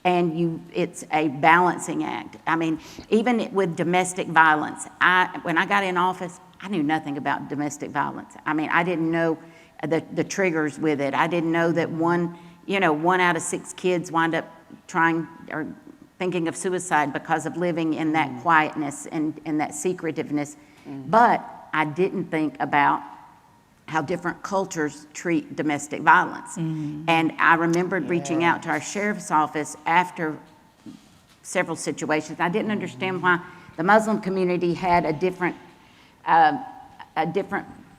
And it's a balancing act. I mean, even with domestic violence, when I got in office, I knew nothing about domestic violence. I mean, I didn't know the triggers with it. I didn't know that one out of 6 kids wind up trying or thinking of suicide because of living in that quietness and that secretiveness. But I didn't think about how different cultures treat domestic violence. And I remembered reaching out to our sheriff's office after several situations. I didn't understand why the Muslim community had a different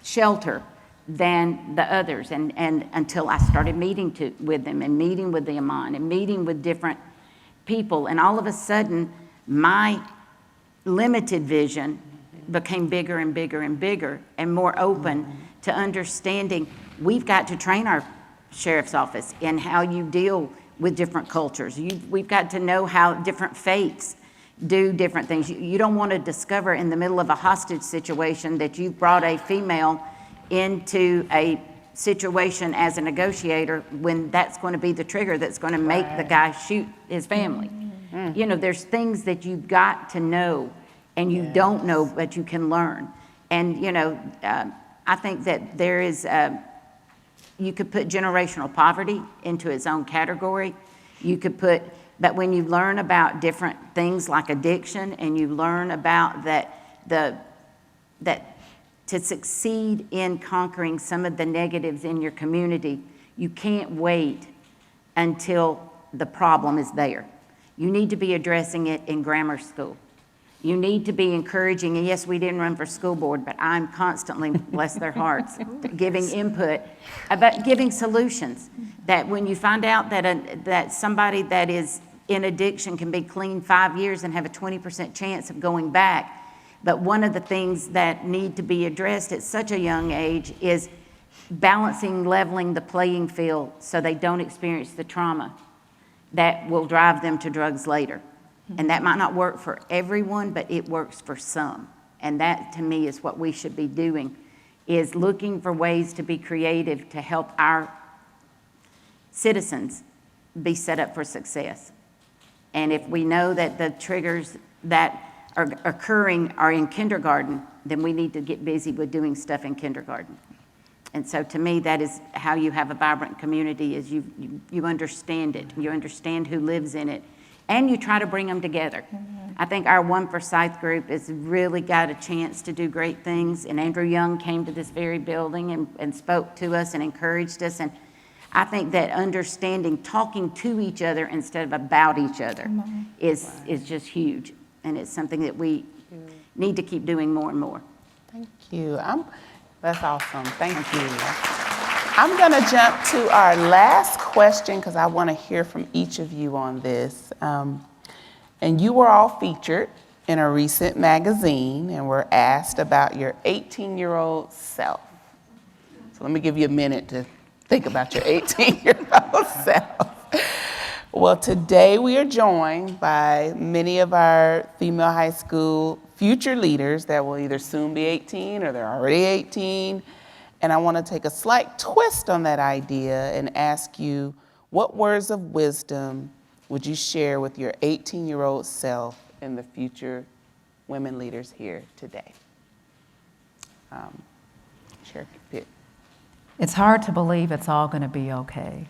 shelter than the others, and until I started meeting with them and meeting with the imam and meeting with different people, and all of a sudden my limited vision became bigger and bigger and bigger and more open to understanding we've got to train our sheriff's office in how you deal with different cultures. We've got to know how different faiths do different things. You don't want to discover in the middle of a hostage situation that you've brought a female into a situation as a negotiator when that's going to be the trigger that's going to make the guy shoot his family. You know, there's things that you've got to know and you don't know, but you can learn. And, you know, I think that there is, you could put generational poverty into its own category. You could put, but when you learn about different things like addiction and you learn about that to succeed in conquering some of the negatives in your community, you can't wait until the problem is there. You need to be addressing it in grammar school. You need to be encouraging, and yes, we didn't run for school board, but I'm constantly, bless their hearts, giving input, about giving solutions. That when you find out that somebody that is in addiction can be clean 5 years and have a 20% chance of going back. But one of the things that need to be addressed at such a young age is balancing, leveling the playing field so they don't experience the trauma that will drive them to drugs later. And that might not work for everyone, but it works for some. And that, to me, is what we should be doing, is looking for ways to be creative to help our citizens be set up for success. And if we know that the triggers that are occurring are in kindergarten, then we need to get busy with doing stuff in kindergarten. And so to me, that is how you have a vibrant community, is you understand it, you understand who lives in it, and you try to bring them together. I think our One Forsyth group has really got a chance to do great things, and Andrew Young came to this very building and spoke to us and encouraged us, and I think that understanding, talking to each other instead of about each other is just huge. And it's something that we need to keep doing more and more. Thank you. That's awesome. Thank you. I'm going to jump to our last question because I want to hear from each of you on this. And you were all featured in a recent magazine and were asked about your 18-year-old self. So let me give you a minute to think about your 18-year-old self. Well, today we are joined by many of our female high school future leaders that will either soon be 18 or they're already 18. And I want to take a slight twist on that idea and ask you, what words of wisdom would you share with your 18-year-old self and the future women leaders here today? Chair Pitt. It's hard to believe it's all going to be okay.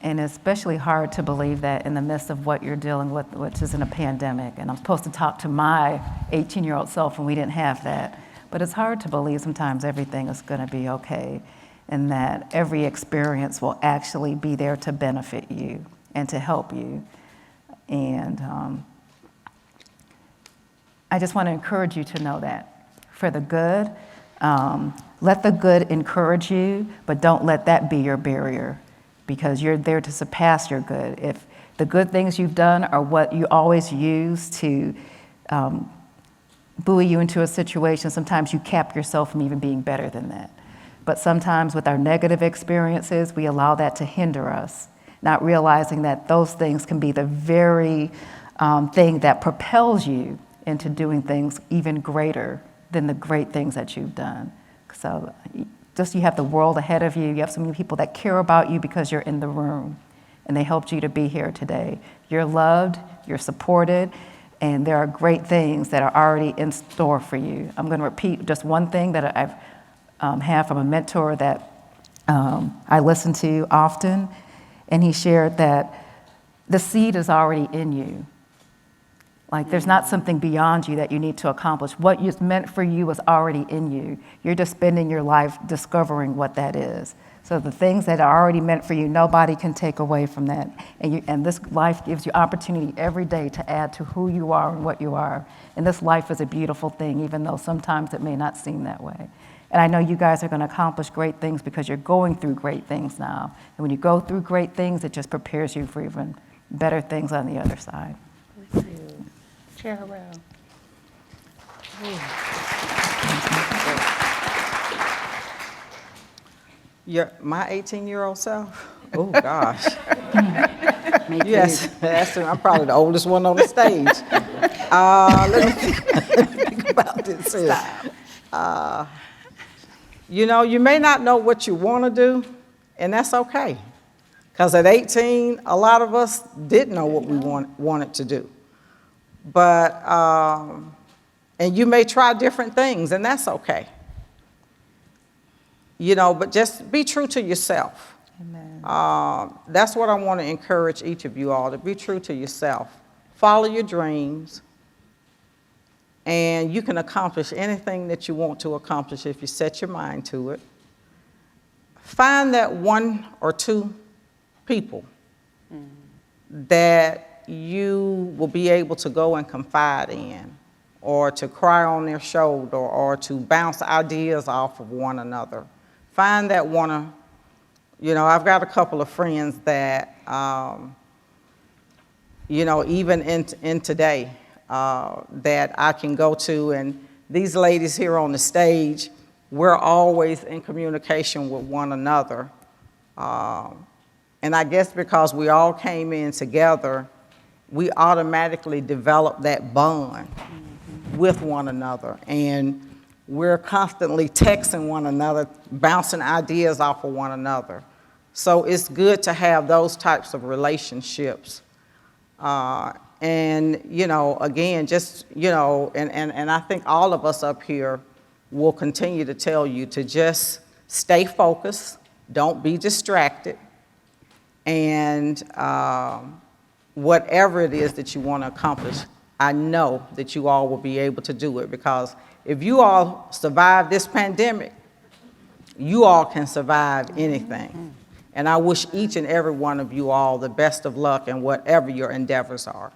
And especially hard to believe that in the midst of what you're dealing with, which is in a pandemic, and I'm supposed to talk to my 18-year-old self and we didn't have that. But it's hard to believe sometimes everything is going to be okay and that every experience will actually be there to benefit you and to help you. And I just want to encourage you to know that for the good. Let the good encourage you, but don't let that be your barrier, because you're there to surpass your good. If the good things you've done are what you always use to buoy you into a situation, sometimes you cap yourself from even being better than that. But sometimes with our negative experiences, we allow that to hinder us, not realizing that those things can be the very thing that propels you into doing things even greater than the great things that you've done. So just you have the world ahead of you. You have so many people that care about you because you're in the room and they helped you to be here today. You're loved, you're supported, and there are great things that are already in store for you. I'm going to repeat just one thing that I've had from a mentor that I listen to often, and he shared that the seed is already in you. Like there's not something beyond you that you need to accomplish. What is meant for you is already in you. You're just spending your life discovering what that is. So the things that are already meant for you, nobody can take away from that. And this life gives you opportunity every day to add to who you are and what you are. And this life is a beautiful thing, even though sometimes it may not seem that way. And I know you guys are going to accomplish great things because you're going through great things now. And when you go through great things, it just prepares you for even better things on the other side. Thank you. Chair Harrell. My 18-year-old self? Oh, gosh. Me too. Yes, I'm probably the oldest one on the stage. Let me think about this here. You know, you may not know what you want to do, and that's okay. Because at 18, a lot of us didn't know what we wanted to do. But, and you may try different things, and that's okay. You know, but just be true to yourself. Amen. That's what I want to encourage each of you all, to be true to yourself. Follow your dreams, and you can accomplish anything that you want to accomplish if you set your mind to it. Find that one or two people that you will be able to go and confide in, or to cry on their shoulder, or to bounce ideas off of one another. Find that one, you know, I've got a couple of friends that, you know, even in today, that I can go to, and these ladies here on the stage, we're always in communication with one another. And I guess because we all came in together, we automatically develop that bond with one another. And we're constantly texting one another, bouncing ideas off of one another. So it's good to have those types of relationships. And, you know, again, just, you know, and I think all of us up here will continue to tell you to just stay focused, don't be distracted, and whatever it is that you want to accomplish, I know that you all will be able to do it, because if you all survive this pandemic, you all can survive anything. And I wish each and every one of you all the best of luck in whatever your endeavors are.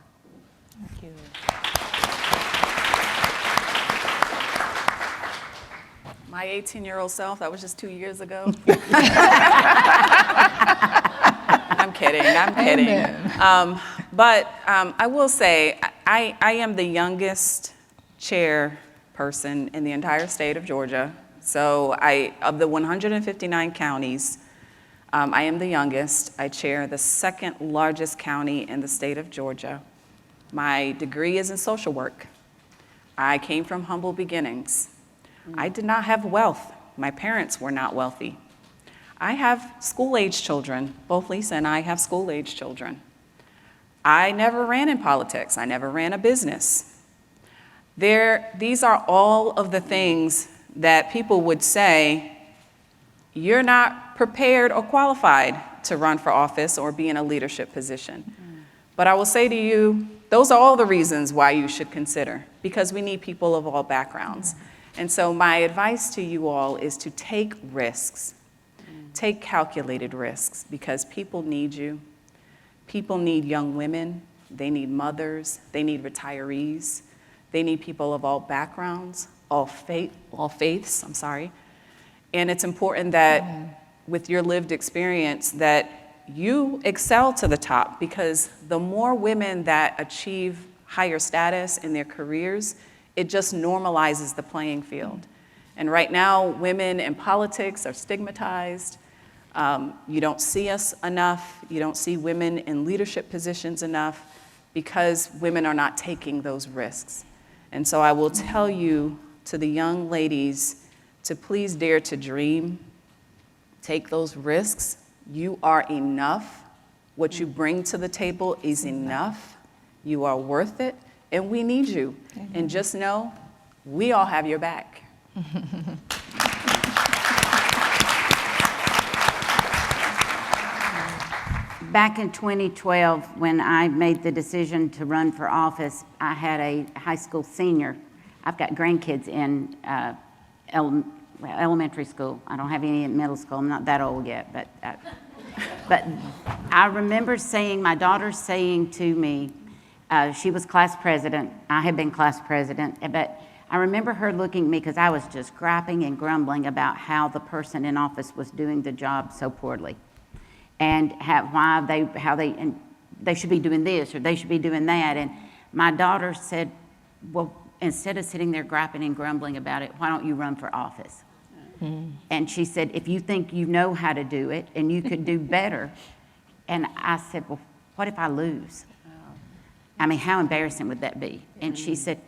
Thank you. My 18-year-old self, that was just 2 years ago. I'm kidding. But I will say, I am the youngest chairperson in the entire state of Georgia. So of the 159 counties, I am the youngest. I chair the second largest county in the state of Georgia. My degree is in social work. I came from humble beginnings. I did not have wealth. My parents were not wealthy. I have school-age children. Both Lisa and I have school-age children. I never ran in politics. I never ran a business. These are all of the things that people would say, you're not prepared or qualified to run for office or be in a leadership position. But I will say to you, those are all the reasons why you should consider, because we need people of all backgrounds. And so my advice to you all is to take risks. Take calculated risks, because people need you. People need young women. They need mothers. They need retirees. They need people of all backgrounds, all faiths, And it's important that with your lived experience that you excel to the top, because the more women that achieve higher status in their careers, it just normalizes the playing field. And right now, women in politics are stigmatized. You don't see us enough. You don't see women in leadership positions enough, because women are not taking those risks. And so I will tell you, to the young ladies, to please dare to dream, take those risks. You are enough. What you bring to the table is enough. You are worth it, and we need you. And just know, we all have your back. Back in 2012, when I made the decision to run for office, I had a high school senior. I've got grandkids in elementary school. I don't have any in middle school. I'm not that old yet, but I remember my daughter saying to me, she was class president. I had been class president, but I remember her looking at me, because I was just griping and grumbling about how the person in office was doing the job so poorly, and how they should be doing this or they should be doing that. And my daughter said, well, instead of sitting there griping and grumbling about it, why don't you run for office? And she said, if you think you know how to do it and you could do better. And I said, well, what if I lose? I mean, how embarrassing would that be? And she said,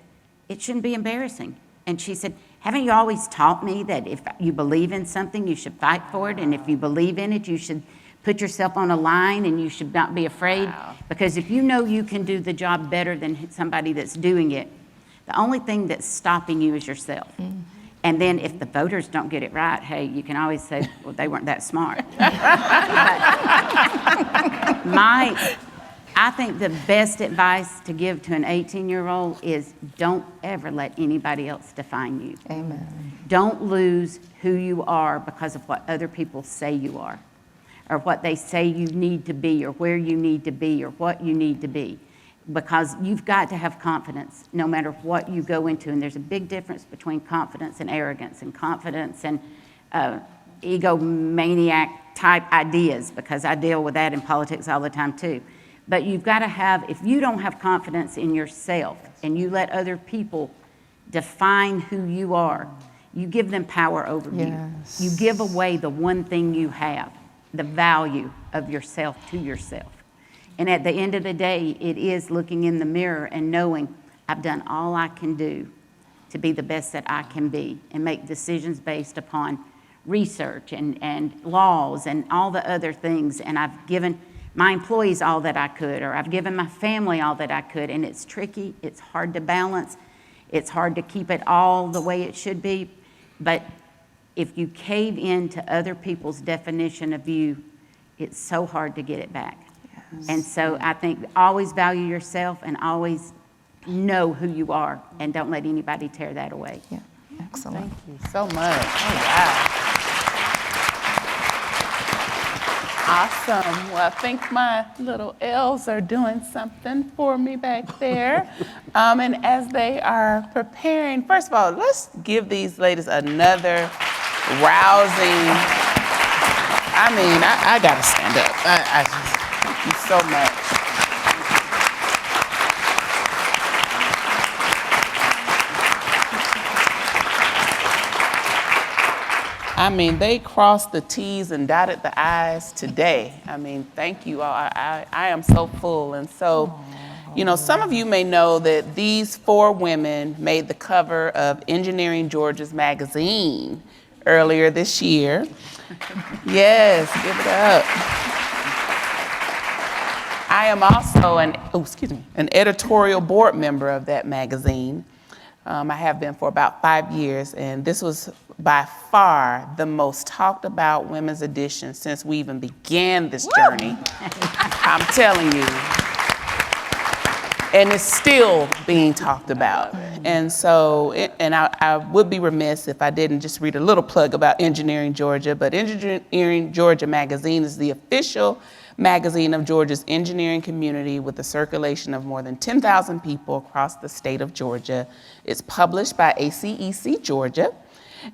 it shouldn't be embarrassing. And she said, haven't you always taught me that if you believe in something, you should fight for it? And if you believe in it, you should put yourself on a line and you should not be afraid? Because if you know you can do the job better than somebody that's doing it, the only thing that's stopping you is yourself. And then if the voters don't get it right, hey, you can always say, well, they weren't that smart. I think the best advice to give to an 18-year-old is don't ever let anybody else define you. Amen. Don't lose who you are because of what other people say you are, or what they say you need to be, or where you need to be, or what you need to be. Because you've got to have confidence no matter what you go into. And there's a big difference between confidence and arrogance, and confidence and egomaniac type ideas, because I deal with that in politics all the time too. But you've got to have, if you don't have confidence in yourself and you let other people define who you are, you give them power over you. You give away the one thing you have, the value of yourself to yourself. And at the end of the day, it is looking in the mirror and knowing I've done all I can do to be the best that I can be, and make decisions based upon research and laws and all the other things. And I've given my employees all that I could, or I've given my family all that I could. And it's tricky, it's hard to balance, it's hard to keep it all the way it should be. But if you cave into other people's definition of you, it's so hard to get it back. And so I think always value yourself and always know who you are, and don't let anybody tear that away. Yeah, excellent. Thank you so much. Oh, wow. Awesome. Well, I think my little elves are doing something for me back there. And as they are preparing, first of all, let's give these ladies another rousing. I mean, I gotta stand up. I just thank you so much. I mean, they crossed the T's and dotted the I's today. I mean, thank you all. I am so full. And so, you know, some of you may know that these 4 women made the cover of Engineering Georgia's magazine earlier this year. Yes, give it up. I am also an editorial board member of that magazine. I have been for about 5 years, and this was by far the most talked about women's edition since we even began this journey. I'm telling you. And it's still being talked about. And so, I would be remiss if I didn't just read a little plug about Engineering Georgia, but Engineering Georgia magazine is the official magazine of Georgia's engineering community with a circulation of more than 10,000 people across the state of Georgia. It's published by ACEC Georgia,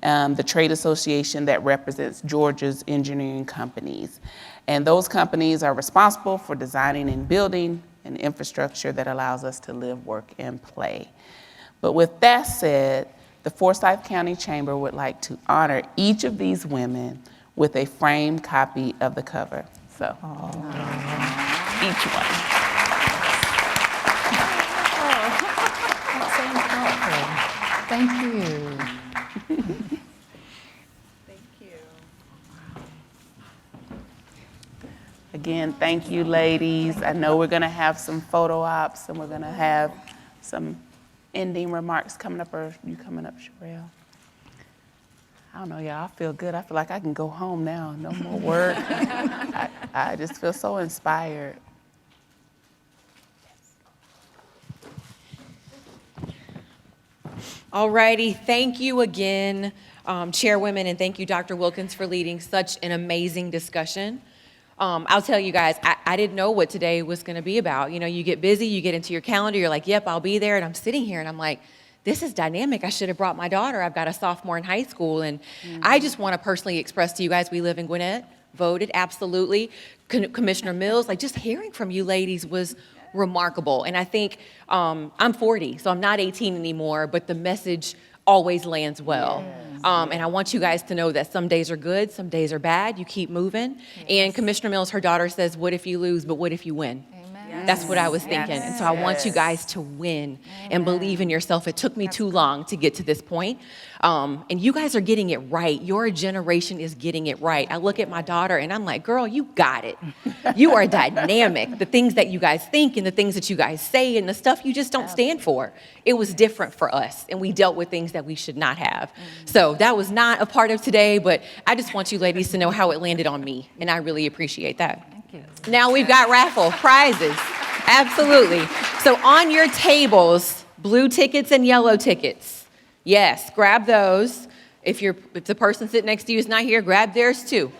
the trade association that represents Georgia's engineering companies. And those companies are responsible for designing and building an infrastructure that allows us to live, work, and play. But with that said, the Forsyth County Chamber would like to honor each of these women with a framed copy of the cover. So, each one. That's so thoughtful. Thank you. Again, thank you, ladies. I know we're going to have some photo ops and we're going to have some ending remarks coming up. Or you coming up, Sherelle? I don't know, y'all. I feel good. I feel like I can go home now. No more work. I just feel so inspired. All righty, thank you again, Chairwoman, and thank you, Dr. Wilkins, for leading such an amazing discussion. I'll tell you guys, I didn't know what today was going to be about. You know, you get busy, you get into your calendar, you're like, yep, I'll be there, and I'm sitting here, and I'm like, this is dynamic. I should have brought my daughter. I've got a sophomore in high school, and I just want to personally express to you guys, we live in Gwinnett, voted, absolutely. Commissioner Mills, like just hearing from you ladies was remarkable. And I think I'm 40, so I'm not 18 anymore, but the message always lands well. And I want you guys to know that some days are good, some days are bad. You keep moving. And Commissioner Mills, her daughter says, what if you lose, but what if you win? That's what I was thinking. And so I want you guys to win and believe in yourself. It took me too long to get to this point. And you guys are getting it right. Your generation is getting it right. I look at my daughter and I'm like, girl, you got it. You are dynamic. The things that you guys think and the things that you guys say and the stuff you just don't stand for. It was different for us. And we dealt with things that we should not have. So that was not a part of today, but I just want you ladies to know how it landed on me. And I really appreciate that. Now we've got raffle prizes. Absolutely. So on your tables, blue tickets and yellow tickets. Yes, grab those. If the person sitting next to you is not here, grab theirs too.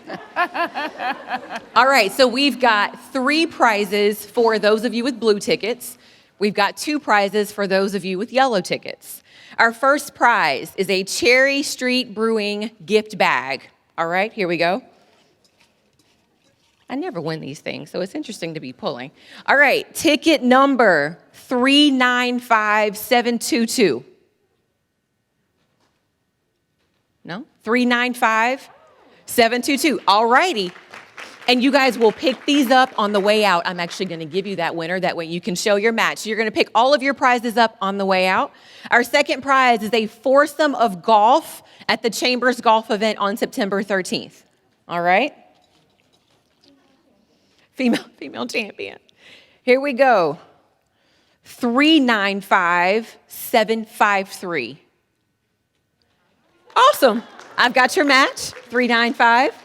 All right, so we've got 3 prizes for those of you with blue tickets. We've got 2 prizes for those of you with yellow tickets. Our first prize is a Cherry Street Brewing gift bag. All right, here we go. I never win these things, so it's interesting to be pulling. All right, ticket number 395722. No? 395722. All righty. And you guys will pick these up on the way out. I'm actually going to give you that winner. That way you can show your match. So you're going to pick all of your prizes up on the way out. Our second prize is a foursome of golf at the Chambers Golf event on September 13th. All right? Female champion. Here we go. 395753. Awesome. I've got your match. 395.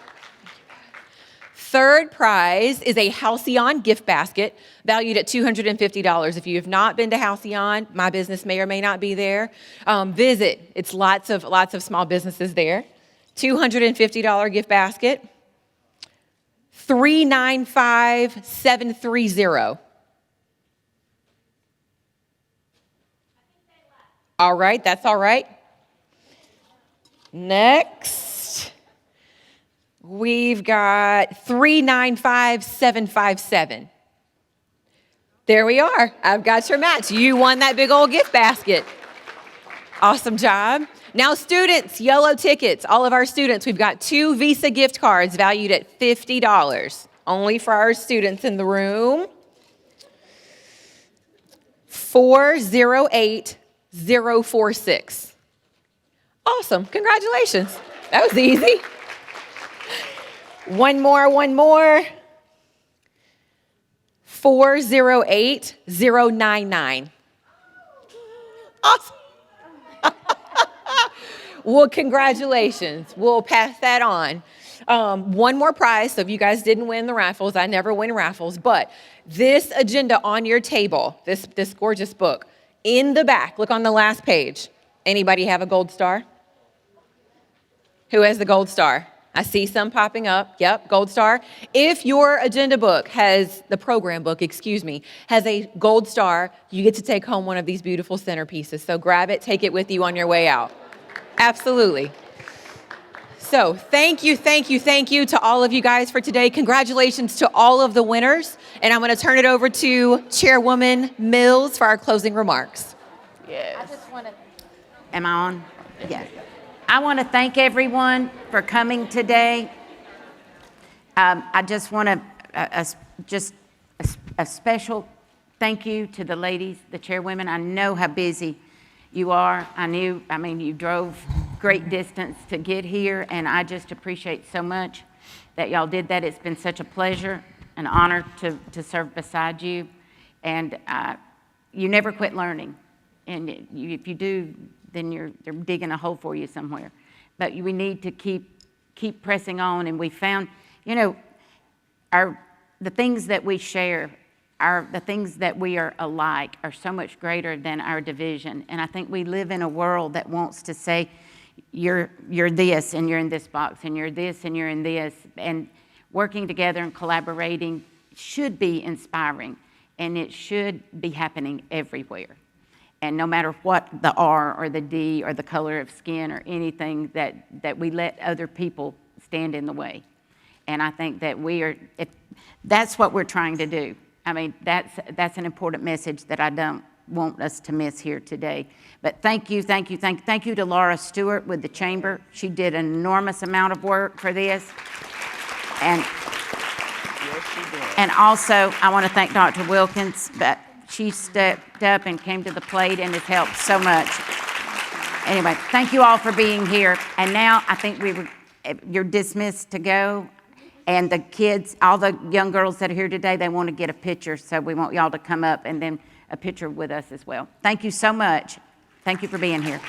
Third prize is a Halcyon gift basket valued at $250. If you have not been to Halcyon, my business may or may not be there. Visit. It's lots of small businesses there. $250 gift basket. 395730. All right, that's all right. Next, we've got 395757. There we are. I've got your match. You won that big old gift basket. Awesome job. Now, students, yellow tickets. All of our students, we've got 2 Visa gift cards valued at $50. Only for our students in the room. 408046. Awesome. Congratulations. That was easy. One more. 408099. Awesome. Well, congratulations. We'll pass that on. One more prize. So if you guys didn't win the raffles, I never win raffles, but this agenda on your table, this gorgeous book, in the back, look on the last page. Anybody have a gold star? Who has the gold star? I see some popping up. Yep, gold star. If your agenda book has, the program book, has a gold star, you get to take home one of these beautiful centerpieces. So grab it, take it with you on your way out. Absolutely. So thank you to all of you guys for today. Congratulations to all of the winners. And I'm going to turn it over to Chairwoman Mills for our closing remarks. Yes. I just want to, am I on? Yes. I want to thank everyone for coming today. I just want to, a special thank you to the ladies, the chairwomen. I know how busy you are. You drove great distance to get here, and I just appreciate so much that y'all did that. It's been such a pleasure, an honor to serve beside you, and you never quit learning. And if you do, then they're digging a hole for you somewhere. But we need to keep pressing on, and we found, the things that we share, the things that we are alike are so much greater than our division. And I think we live in a world that wants to say, you're this, and you're in this box, and you're this, and you're in this. And working together and collaborating should be inspiring, and it should be happening everywhere. And no matter what the R or the D or the color of skin or anything, that we let other people stand in the way. And I think that that's what we're trying to do. That's an important message that I don't want us to miss here today. But thank you to Laura Stewart with the Chamber. She did an enormous amount of work for this. And, yes, she did. And also, I want to thank Dr. Wilkins, but she stepped up and came to the plate and has helped so much. Anyway, thank you all for being here. And now I think you're dismissed to go. And the kids, all the young girls that are here today, they want to get a picture. So we want y'all to come up and then a picture with us as well. Thank you so much. Thank you for being here.